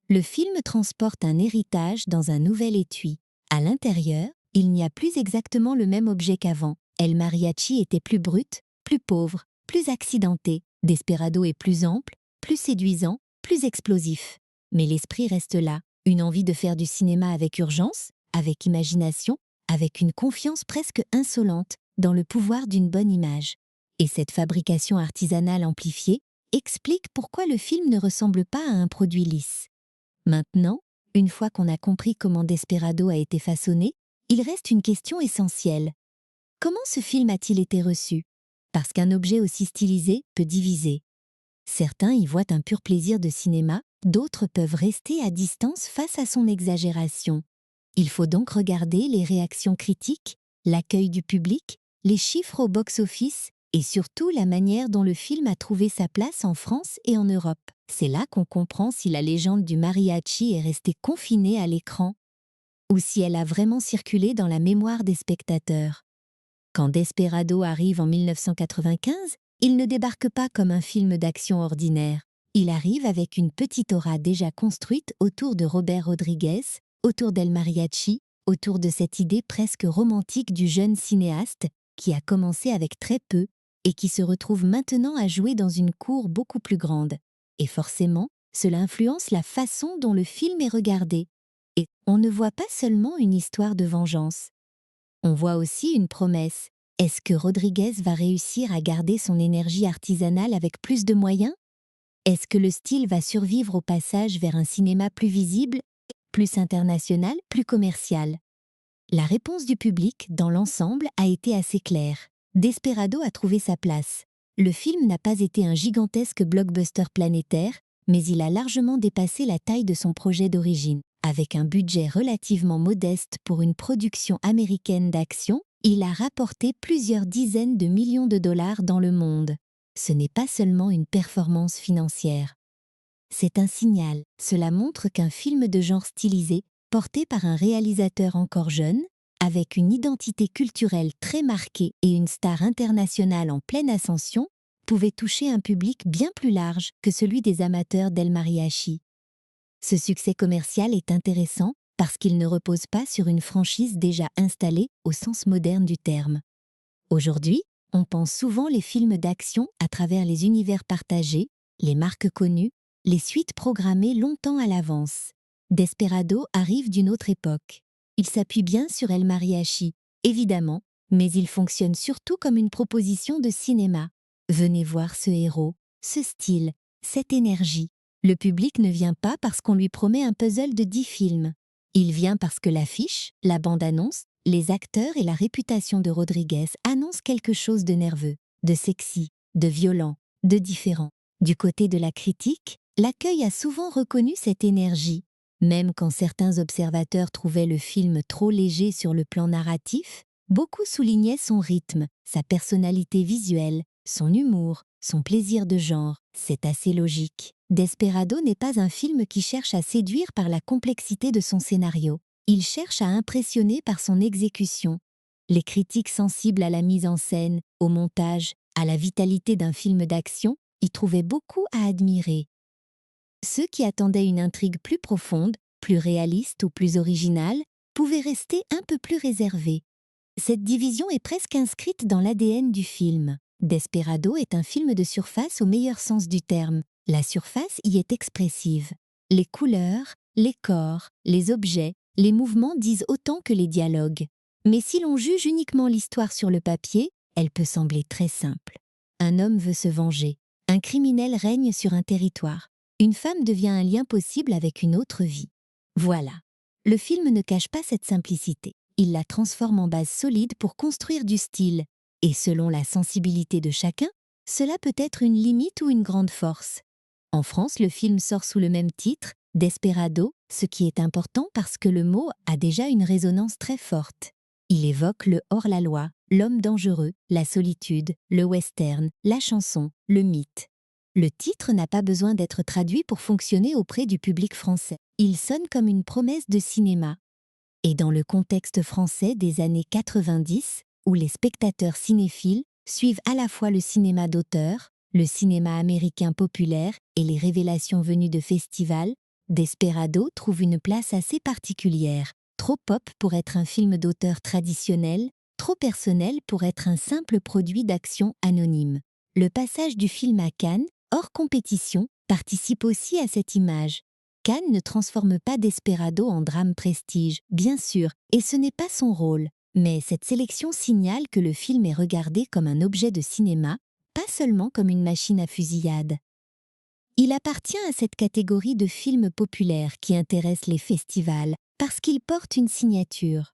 Le film transporte un héritage dans un nouvel étui. À l'intérieur, il n'y a plus exactement le même objet qu'avant. El Mariachi était plus brut, plus pauvre, plus accidenté. Desperado est plus ample, plus séduisant, plus explosif. Mais l'esprit reste là, une envie de faire du cinéma avec urgence, avec imagination, avec une confiance presque insolente dans le pouvoir d'une bonne image. Et cette fabrication artisanale amplifiée explique pourquoi le film ne ressemble pas à un produit lisse. Maintenant, une fois qu'on a compris comment Desperado a été façonné, il reste une question essentielle. Comment ce film a-t-il été reçu? Parce qu'un objet aussi stylisé peut diviser. Certains y voient un pur plaisir de cinéma, d'autres peuvent rester à distance face à son exagération. Il faut donc regarder les réactions critiques, l'accueil du public, les chiffres au box-office et surtout la manière dont le film a trouvé sa place en France et en Europe. C'est là qu'on comprend si la légende du mariachi est restée confinée à l'écran ou si elle a vraiment circulé dans la mémoire des spectateurs. Quand Desperado arrive en 1995, il ne débarque pas comme un film d'action ordinaire. Il arrive avec une petite aura déjà construite autour de Robert Rodriguez, autour d'El Mariachi, autour de cette idée presque romantique du jeune cinéaste qui a commencé avec très peu et qui se retrouve maintenant à jouer dans une cour beaucoup plus grande. Et forcément, cela influence la façon dont le film est regardé. Et on ne voit pas seulement une histoire de vengeance. On voit aussi une promesse. Est-ce que Rodriguez va réussir à garder son énergie artisanale avec plus de moyens? Est-ce que le style va survivre au passage vers un cinéma plus visible, plus international, plus commercial? La réponse du public, dans l'ensemble, a été assez claire. Desperado a trouvé sa place. Le film n'a pas été un gigantesque blockbuster planétaire, mais il a largement dépassé la taille de son projet d'origine. Avec un budget relativement modeste pour une production américaine d'action, il a rapporté plusieurs dizaines de millions de dollars dans le monde. Ce n'est pas seulement une performance financière. C'est un signal. Cela montre qu'un film de genre stylisé, porté par un réalisateur encore jeune, avec une identité culturelle très marquée et une star internationale en pleine ascension, pouvait toucher un public bien plus large que celui des amateurs d'El Mariachi. Ce succès commercial est intéressant parce qu'il ne repose pas sur une franchise déjà installée au sens moderne du terme. Aujourd'hui, on pense souvent les films d'action à travers les univers partagés, les marques connues, les suites programmées longtemps à l'avance. Desperado arrive d'une autre époque. Il s'appuie bien sur El Mariachi, évidemment, mais il fonctionne surtout comme une proposition de cinéma. Venez voir ce héros, ce style, cette énergie. Le public ne vient pas parce qu'on lui promet un puzzle de 10 films. Il vient parce que l'affiche, la bande-annonce, les acteurs et la réputation de Rodriguez annoncent quelque chose de nerveux, de sexy, de violent, de différent. Du côté de la critique, l'accueil a souvent reconnu cette énergie. Même quand certains observateurs trouvaient le film trop léger sur le plan narratif, beaucoup soulignaient son rythme, sa personnalité visuelle, son humour, son plaisir de genre. C'est assez logique. Desperado n'est pas un film qui cherche à séduire par la complexité de son scénario. Il cherche à impressionner par son exécution. Les critiques sensibles à la mise en scène, au montage, à la vitalité d'un film d'action y trouvaient beaucoup à admirer. Ceux qui attendaient une intrigue plus profonde, plus réaliste ou plus originale, pouvaient rester un peu plus réservés. Cette division est presque inscrite dans l'ADN du film. Desperado est un film de surface au meilleur sens du terme. La surface y est expressive. Les couleurs, les corps, les objets, les mouvements disent autant que les dialogues. Mais si l'on juge uniquement l'histoire sur le papier, elle peut sembler très simple. Un homme veut se venger. Un criminel règne sur un territoire. Une femme devient un lien possible avec une autre vie. Voilà. Le film ne cache pas cette simplicité. Il la transforme en base solide pour construire du style. Et selon la sensibilité de chacun, cela peut être une limite ou une grande force. En France, le film sort sous le même titre, Desperado, ce qui est important parce que le mot a déjà une résonance très forte. Il évoque le hors-la-loi, l'homme dangereux, la solitude, le western, la chanson, le mythe. Le titre n'a pas besoin d'être traduit pour fonctionner auprès du public français. Il sonne comme une promesse de cinéma. Et dans le contexte français des années 90, où les spectateurs cinéphiles suivent à la fois le cinéma d'auteur, le cinéma américain populaire et les révélations venues de festivals, Desperado trouve une place assez particulière, trop pop pour être un film d'auteur traditionnel, trop personnel pour être un simple produit d'action anonyme. Le passage du film à Cannes, hors compétition, participe aussi à cette image. Cannes ne transforme pas Desperado en drame prestige, bien sûr, et ce n'est pas son rôle. Mais cette sélection signale que le film est regardé comme un objet de cinéma, pas seulement comme une machine à fusillade. Il appartient à cette catégorie de films populaires qui intéressent les festivals parce qu'il porte une signature.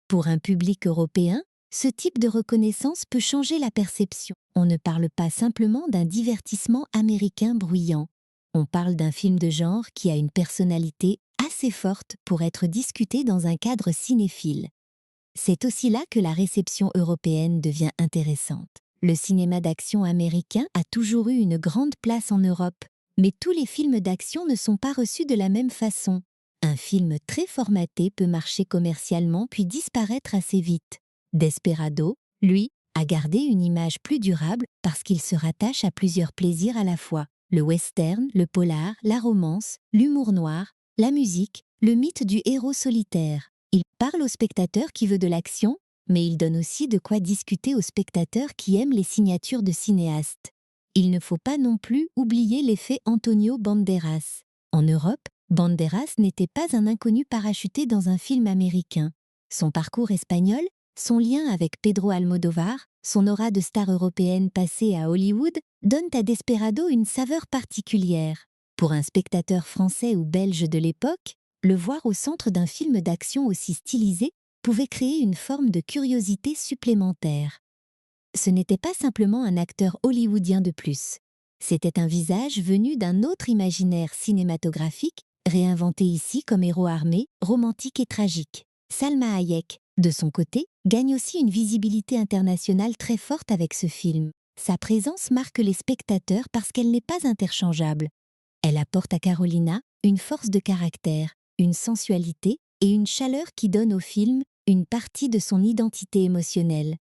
Pour un public européen, ce type de reconnaissance peut changer la perception. On ne parle pas simplement d'un divertissement américain bruyant. On parle d'un film de genre qui a une personnalité assez forte pour être discuté dans un cadre cinéphile. C'est aussi là que la réception européenne devient intéressante. Le cinéma d'action américain a toujours eu une grande place en Europe, mais tous les films d'action ne sont pas reçus de la même façon. Un film très formaté peut marcher commercialement puis disparaître assez vite. Desperado, lui, a gardé une image plus durable parce qu'il se rattache à plusieurs plaisirs à la fois. Le western, le polar, la romance, l'humour noir, la musique, le mythe du héros solitaire. Il parle au spectateur qui veut de l'action, mais il donne aussi de quoi discuter aux spectateurs qui aiment les signatures de cinéastes. Il ne faut pas non plus oublier l'effet Antonio Banderas. En Europe, Banderas n'était pas un inconnu parachuté dans un film américain. Son parcours espagnol, son lien avec Pedro Almodóvar, son aura de star européenne passée à Hollywood donnent à Desperado une saveur particulière. Pour un spectateur français ou belge de l'époque, le voir au centre d'un film d'action aussi stylisé pouvait créer une forme de curiosité supplémentaire. Ce n'était pas simplement un acteur hollywoodien de plus. C'était un visage venu d'un autre imaginaire cinématographique, réinventé ici comme héros armé, romantique et tragique. Salma Hayek, de son côté, gagne aussi une visibilité internationale très forte avec ce film. Sa présence marque les spectateurs parce qu'elle n'est pas interchangeable. Elle apporte à Carolina une force de caractère, une sensualité et une chaleur qui donnent au film une partie de son identité émotionnelle.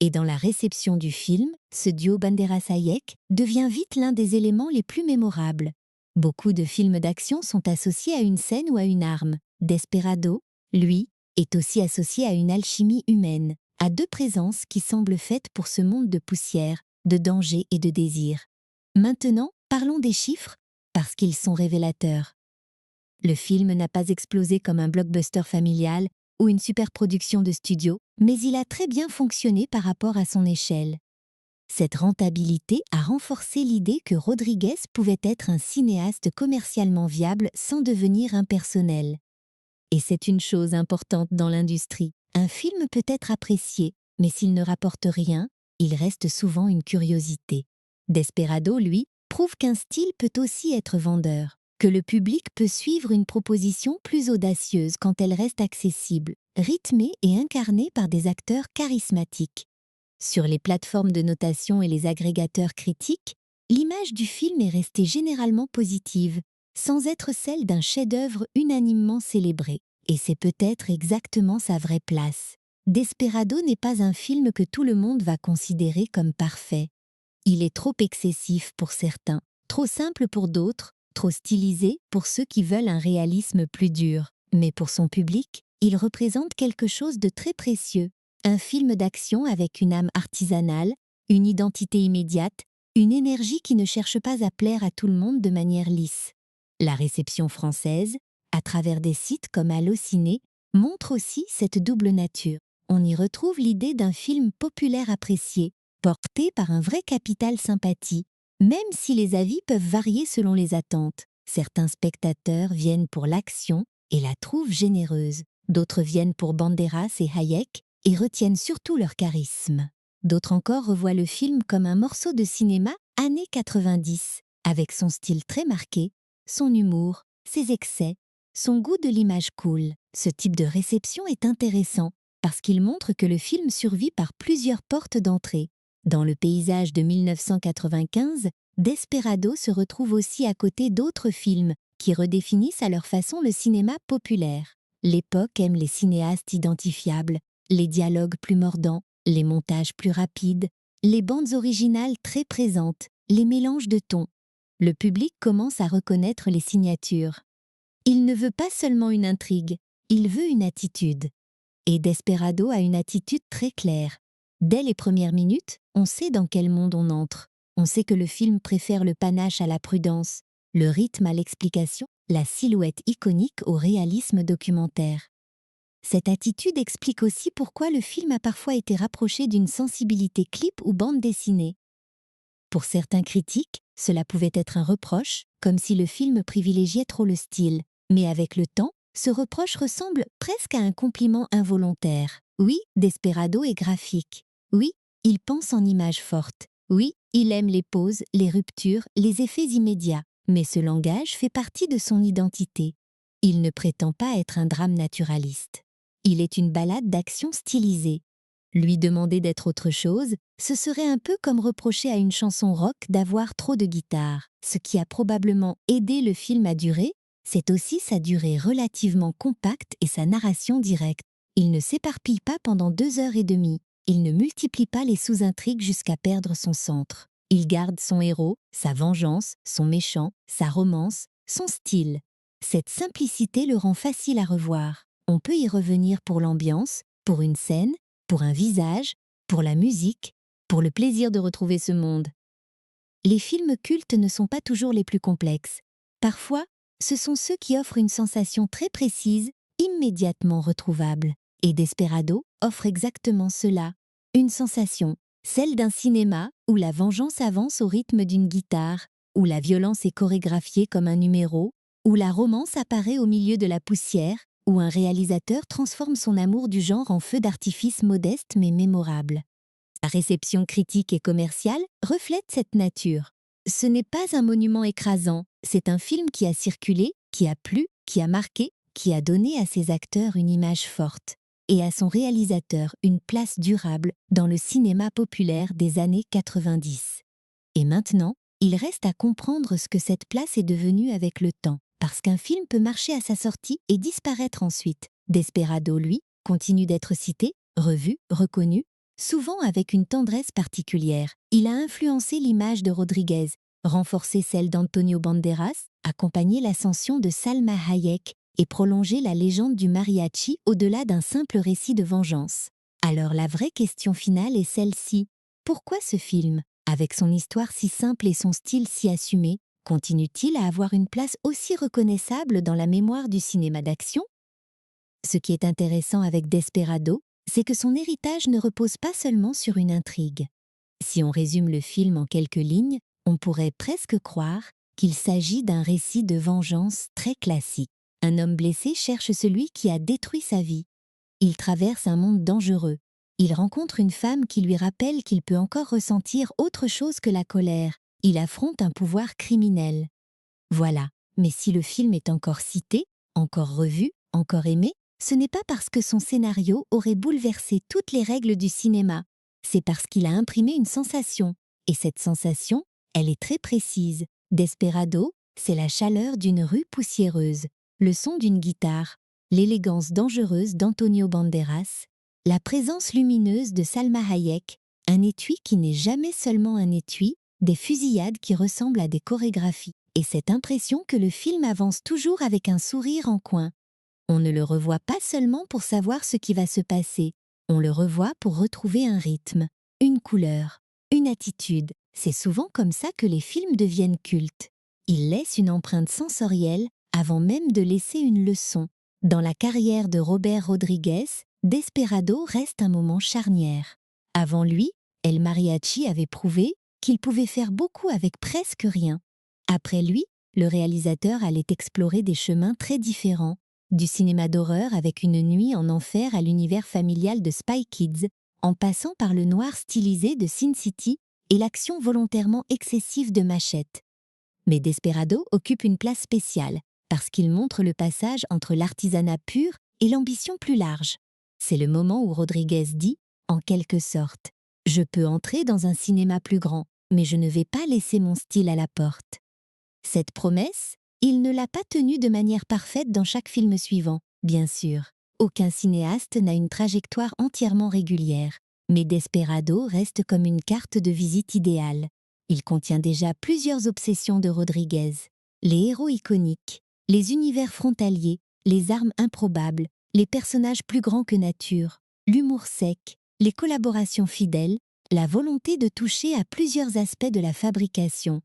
Et dans la réception du film, ce duo Banderas-Hayek devient vite l'un des éléments les plus mémorables. Beaucoup de films d'action sont associés à une scène ou à une arme. Desperado, lui, est aussi associé à une alchimie humaine, à deux présences qui semblent faites pour ce monde de poussière, de danger et de désir. Maintenant, parlons des chiffres, parce qu'ils sont révélateurs. Le film n'a pas explosé comme un blockbuster familial ou une superproduction de studio, mais il a très bien fonctionné par rapport à son échelle. Cette rentabilité a renforcé l'idée que Rodriguez pouvait être un cinéaste commercialement viable sans devenir impersonnel. Et c'est une chose importante dans l'industrie. Un film peut être apprécié, mais s'il ne rapporte rien, il reste souvent une curiosité. Desperado, lui, prouve qu'un style peut aussi être vendeur, que le public peut suivre une proposition plus audacieuse quand elle reste accessible, rythmée et incarnée par des acteurs charismatiques. Sur les plateformes de notation et les agrégateurs critiques, l'image du film est restée généralement positive, sans être celle d'un chef-d'œuvre unanimement célébré. Et c'est peut-être exactement sa vraie place. Desperado n'est pas un film que tout le monde va considérer comme parfait. Il est trop excessif pour certains, trop simple pour d'autres, trop stylisé pour ceux qui veulent un réalisme plus dur. Mais pour son public, il représente quelque chose de très précieux. Un film d'action avec une âme artisanale, une identité immédiate, une énergie qui ne cherche pas à plaire à tout le monde de manière lisse. La réception française, à travers des sites comme Allociné, montre aussi cette double nature. On y retrouve l'idée d'un film populaire apprécié, porté par un vrai capital sympathie, même si les avis peuvent varier selon les attentes. Certains spectateurs viennent pour l'action et la trouvent généreuse. D'autres viennent pour Banderas et Hayek et retiennent surtout leur charisme. D'autres encore revoient le film comme un morceau de cinéma années 90, avec son style très marqué, son humour, ses excès, son goût de l'image cool. Ce type de réception est intéressant parce qu'il montre que le film survit par plusieurs portes d'entrée. Dans le paysage de 1995, Desperado se retrouve aussi à côté d'autres films qui redéfinissent à leur façon le cinéma populaire. L'époque aime les cinéastes identifiables, les dialogues plus mordants, les montages plus rapides, les bandes originales très présentes, les mélanges de tons. Le public commence à reconnaître les signatures. Il ne veut pas seulement une intrigue, il veut une attitude. Et Desperado a une attitude très claire. Dès les premières minutes, on sait dans quel monde on entre. On sait que le film préfère le panache à la prudence, le rythme à l'explication, la silhouette iconique au réalisme documentaire. Cette attitude explique aussi pourquoi le film a parfois été rapproché d'une sensibilité clip ou bande dessinée. Pour certains critiques, cela pouvait être un reproche, comme si le film privilégiait trop le style. Mais avec le temps, ce reproche ressemble presque à un compliment involontaire. Oui, Desperado est graphique. Oui, il pense en images fortes. Oui, il aime les pauses, les ruptures, les effets immédiats. Mais ce langage fait partie de son identité. Il ne prétend pas être un drame naturaliste. Il est une ballade d'action stylisée. Lui demander d'être autre chose, ce serait un peu comme reprocher à une chanson rock d'avoir trop de guitare. Ce qui a probablement aidé le film à durer, c'est aussi sa durée relativement compacte et sa narration directe. Il ne s'éparpille pas pendant 2 heures et demie. Il ne multiplie pas les sous-intrigues jusqu'à perdre son centre. Il garde son héros, sa vengeance, son méchant, sa romance, son style. Cette simplicité le rend facile à revoir. On peut y revenir pour l'ambiance, pour une scène, pour un visage, pour la musique, pour le plaisir de retrouver ce monde. Les films cultes ne sont pas toujours les plus complexes. Parfois, ce sont ceux qui offrent une sensation très précise, immédiatement retrouvable. Et Desperado offre exactement cela. Une sensation, celle d'un cinéma où la vengeance avance au rythme d'une guitare, où la violence est chorégraphiée comme un numéro, où la romance apparaît au milieu de la poussière, où un réalisateur transforme son amour du genre en feu d'artifice modeste mais mémorable. La réception critique et commerciale reflète cette nature. Ce n'est pas un monument écrasant, c'est un film qui a circulé, qui a plu, qui a marqué, qui a donné à ses acteurs une image forte et à son réalisateur une place durable dans le cinéma populaire des années 90. Et maintenant, il reste à comprendre ce que cette place est devenue avec le temps, parce qu'un film peut marcher à sa sortie et disparaître ensuite. Desperado, lui, continue d'être cité, revu, reconnu, souvent avec une tendresse particulière. Il a influencé l'image de Rodriguez, renforcé celle d'Antonio Banderas, accompagné l'ascension de Salma Hayek et prolongé la légende du mariachi au-delà d'un simple récit de vengeance. Alors la vraie question finale est celle-ci. Pourquoi ce film, avec son histoire si simple et son style si assumé, continue-t-il à avoir une place aussi reconnaissable dans la mémoire du cinéma d'action? Ce qui est intéressant avec Desperado, c'est que son héritage ne repose pas seulement sur une intrigue. Si on résume le film en quelques lignes, on pourrait presque croire qu'il s'agit d'un récit de vengeance très classique. Un homme blessé cherche celui qui a détruit sa vie. Il traverse un monde dangereux. Il rencontre une femme qui lui rappelle qu'il peut encore ressentir autre chose que la colère. Il affronte un pouvoir criminel. Voilà. Mais si le film est encore cité, encore revu, encore aimé, ce n'est pas parce que son scénario aurait bouleversé toutes les règles du cinéma. C'est parce qu'il a imprimé une sensation. Et cette sensation, elle est très précise. Desperado, c'est la chaleur d'une rue poussiéreuse, le son d'une guitare, l'élégance dangereuse d'Antonio Banderas, la présence lumineuse de Salma Hayek, un étui qui n'est jamais seulement un étui, des fusillades qui ressemblent à des chorégraphies, et cette impression que le film avance toujours avec un sourire en coin. On ne le revoit pas seulement pour savoir ce qui va se passer, on le revoit pour retrouver un rythme, une couleur, une attitude. C'est souvent comme ça que les films deviennent cultes. Ils laissent une empreinte sensorielle avant même de laisser une leçon. Dans la carrière de Robert Rodriguez, Desperado reste un moment charnière. Avant lui, El Mariachi avait prouvé qu'il pouvait faire beaucoup avec presque rien. Après lui, le réalisateur allait explorer des chemins très différents, du cinéma d'horreur avec Une nuit en enfer à l'univers familial de Spy Kids, en passant par le noir stylisé de Sin City et l'action volontairement excessive de Machete. Mais Desperado occupe une place spéciale, parce qu'il montre le passage entre l'artisanat pur et l'ambition plus large. C'est le moment où Rodriguez dit, en quelque sorte, « Je peux entrer dans un cinéma plus grand, mais je ne vais pas laisser mon style à la porte. » Cette promesse, il ne l'a pas tenue de manière parfaite dans chaque film suivant, bien sûr. Aucun cinéaste n'a une trajectoire entièrement régulière, mais Desperado reste comme une carte de visite idéale. Il contient déjà plusieurs obsessions de Rodriguez. Les héros iconiques, les univers frontaliers, les armes improbables, les personnages plus grands que nature, l'humour sec, les collaborations fidèles, la volonté de toucher à plusieurs aspects de la fabrication.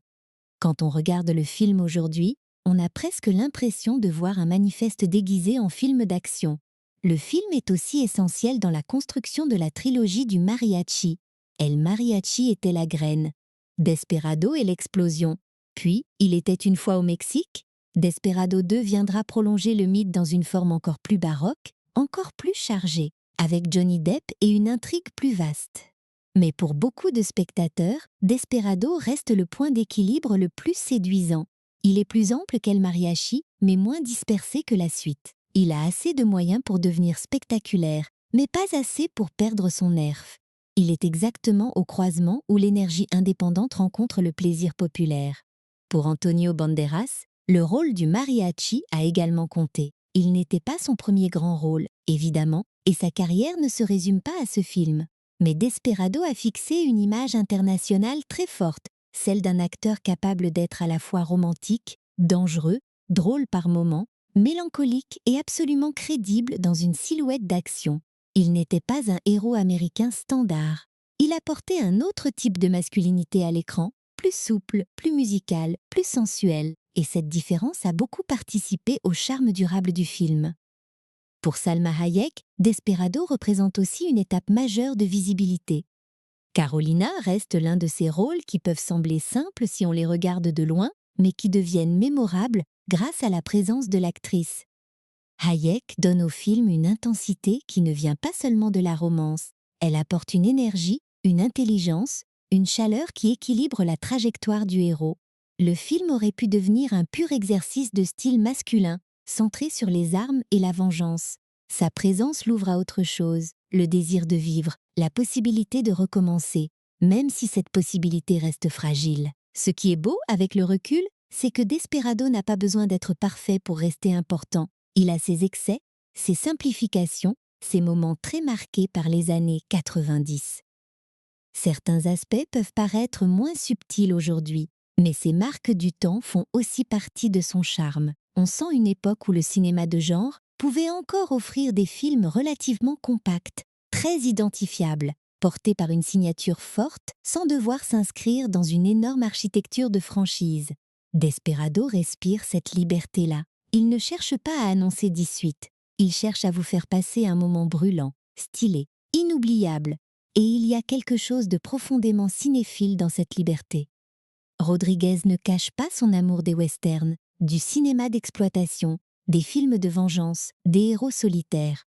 Quand on regarde le film aujourd'hui, on a presque l'impression de voir un manifeste déguisé en film d'action. Le film est aussi essentiel dans la construction de la trilogie du mariachi. El Mariachi était la graine. Desperado est l'explosion. Puis, Il était une fois au Mexique. Desperado 2 viendra prolonger le mythe dans une forme encore plus baroque, encore plus chargée, avec Johnny Depp et une intrigue plus vaste. Mais pour beaucoup de spectateurs, Desperado reste le point d'équilibre le plus séduisant. Il est plus ample qu'El Mariachi, mais moins dispersé que la suite. Il a assez de moyens pour devenir spectaculaire, mais pas assez pour perdre son nerf. Il est exactement au croisement où l'énergie indépendante rencontre le plaisir populaire. Pour Antonio Banderas, le rôle du mariachi a également compté. Il n'était pas son premier grand rôle, évidemment, et sa carrière ne se résume pas à ce film. Mais Desperado a fixé une image internationale très forte, celle d'un acteur capable d'être à la fois romantique, dangereux, drôle par moments, mélancolique et absolument crédible dans une silhouette d'action. Il n'était pas un héros américain standard. Il apportait un autre type de masculinité à l'écran, plus souple, plus musical, plus sensuel, et cette différence a beaucoup participé au charme durable du film. Pour Salma Hayek, Desperado représente aussi une étape majeure de visibilité. Carolina reste l'un de ces rôles qui peuvent sembler simples si on les regarde de loin, mais qui deviennent mémorables grâce à la présence de l'actrice. Hayek donne au film une intensité qui ne vient pas seulement de la romance. Elle apporte une énergie, une intelligence, une chaleur qui équilibre la trajectoire du héros. Le film aurait pu devenir un pur exercice de style masculin, centré sur les armes et la vengeance. Sa présence l'ouvre à autre chose, le désir de vivre, la possibilité de recommencer, même si cette possibilité reste fragile. Ce qui est beau avec le recul, c'est que Desperado n'a pas besoin d'être parfait pour rester important. Il a ses excès, ses simplifications, ses moments très marqués par les années 90. Certains aspects peuvent paraître moins subtils aujourd'hui, mais ces marques du temps font aussi partie de son charme. On sent une époque où le cinéma de genre pouvait encore offrir des films relativement compacts, très identifiables, portés par une signature forte sans devoir s'inscrire dans une énorme architecture de franchise. Desperado respire cette liberté-là. Il ne cherche pas à annoncer 18. Il cherche à vous faire passer un moment brûlant, stylé, inoubliable, et il y a quelque chose de profondément cinéphile dans cette liberté. Rodriguez ne cache pas son amour des westerns, du cinéma d'exploitation, des films de vengeance, des héros solitaires.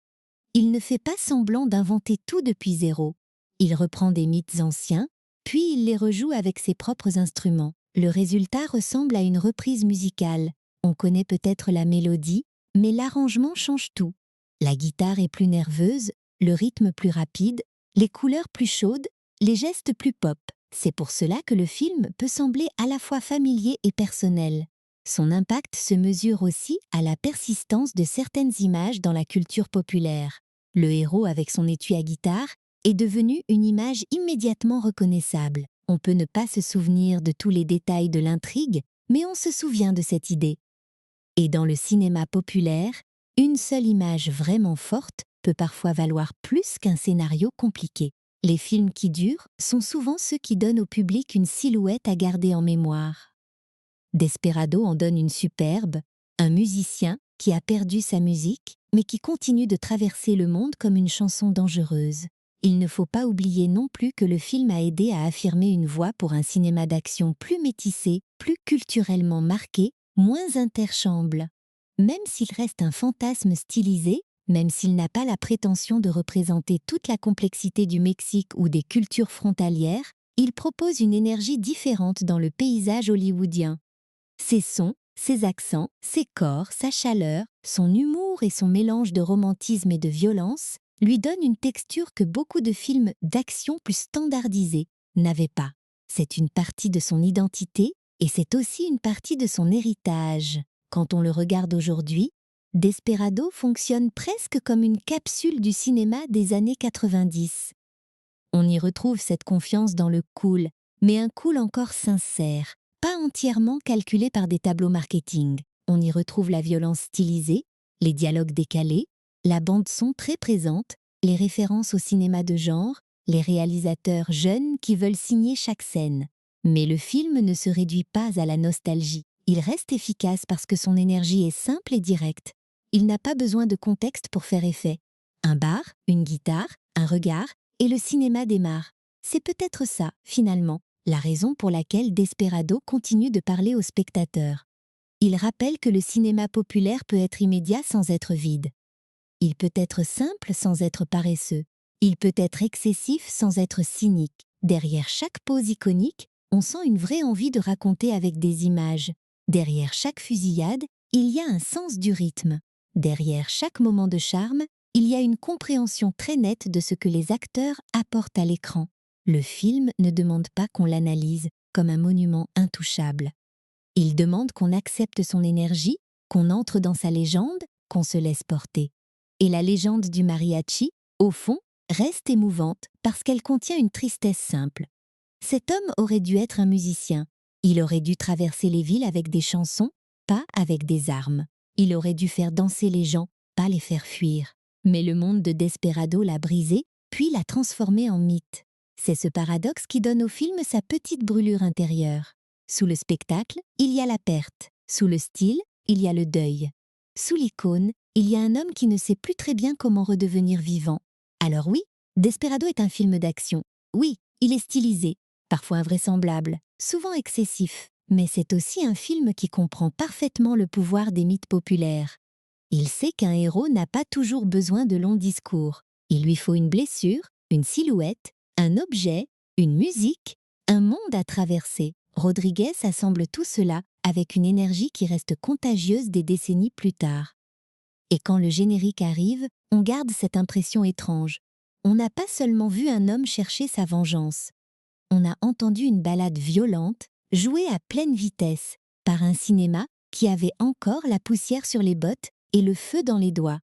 Il ne fait pas semblant d'inventer tout depuis zéro. Il reprend des mythes anciens, puis il les rejoue avec ses propres instruments. Le résultat ressemble à une reprise musicale. On connaît peut-être la mélodie, mais l'arrangement change tout. La guitare est plus nerveuse, le rythme plus rapide, les couleurs plus chaudes, les gestes plus pop. C'est pour cela que le film peut sembler à la fois familier et personnel. Son impact se mesure aussi à la persistance de certaines images dans la culture populaire. Le héros avec son étui à guitare est devenu une image immédiatement reconnaissable. On peut ne pas se souvenir de tous les détails de l'intrigue, mais on se souvient de cette idée. Et dans le cinéma populaire, une seule image vraiment forte peut parfois valoir plus qu'un scénario compliqué. Les films qui durent sont souvent ceux qui donnent au public une silhouette à garder en mémoire. Desperado en donne une superbe, un musicien qui a perdu sa musique, mais qui continue de traverser le monde comme une chanson dangereuse. Il ne faut pas oublier non plus que le film a aidé à affirmer une voie pour un cinéma d'action plus métissé, plus culturellement marqué, moins interchangeable. Même s'il reste un fantasme stylisé, même s'il n'a pas la prétention de représenter toute la complexité du Mexique ou des cultures frontalières, il propose une énergie différente dans le paysage hollywoodien. Ses sons, ses accents, ses corps, sa chaleur, son humour et son mélange de romantisme et de violence lui donnent une texture que beaucoup de films d'action plus standardisés n'avaient pas. C'est une partie de son identité et c'est aussi une partie de son héritage. Quand on le regarde aujourd'hui, Desperado fonctionne presque comme une capsule du cinéma des années 90. On y retrouve cette confiance dans le cool, mais un cool encore sincère, pas entièrement calculé par des tableaux marketing. On y retrouve la violence stylisée, les dialogues décalés, la bande-son très présente, les références au cinéma de genre, les réalisateurs jeunes qui veulent signer chaque scène. Mais le film ne se réduit pas à la nostalgie. Il reste efficace parce que son énergie est simple et directe. Il n'a pas besoin de contexte pour faire effet. Un bar, une guitare, un regard, et le cinéma démarre. C'est peut-être ça, finalement, la raison pour laquelle Desperado continue de parler aux spectateurs. Il rappelle que le cinéma populaire peut être immédiat sans être vide. Il peut être simple sans être paresseux. Il peut être excessif sans être cynique. Derrière chaque pose iconique, on sent une vraie envie de raconter avec des images. Derrière chaque fusillade, il y a un sens du rythme. Derrière chaque moment de charme, il y a une compréhension très nette de ce que les acteurs apportent à l'écran. Le film ne demande pas qu'on l'analyse comme un monument intouchable. Il demande qu'on accepte son énergie, qu'on entre dans sa légende, qu'on se laisse porter. Et la légende du mariachi, au fond, reste émouvante parce qu'elle contient une tristesse simple. Cet homme aurait dû être un musicien. Il aurait dû traverser les villes avec des chansons, pas avec des armes. Il aurait dû faire danser les gens, pas les faire fuir. Mais le monde de Desperado l'a brisé, puis l'a transformé en mythe. C'est ce paradoxe qui donne au film sa petite brûlure intérieure. Sous le spectacle, il y a la perte. Sous le style, il y a le deuil. Sous l'icône, il y a un homme qui ne sait plus très bien comment redevenir vivant. Alors oui, Desperado est un film d'action. Oui, il est stylisé, parfois invraisemblable, souvent excessif. Mais c'est aussi un film qui comprend parfaitement le pouvoir des mythes populaires. Il sait qu'un héros n'a pas toujours besoin de longs discours. Il lui faut une blessure, une silhouette, un objet, une musique, un monde à traverser. Rodriguez assemble tout cela avec une énergie qui reste contagieuse des décennies plus tard. Et quand le générique arrive, on garde cette impression étrange. On n'a pas seulement vu un homme chercher sa vengeance. On a entendu une ballade violente, jouée à pleine vitesse, par un cinéma qui avait encore la poussière sur les bottes et le feu dans les doigts.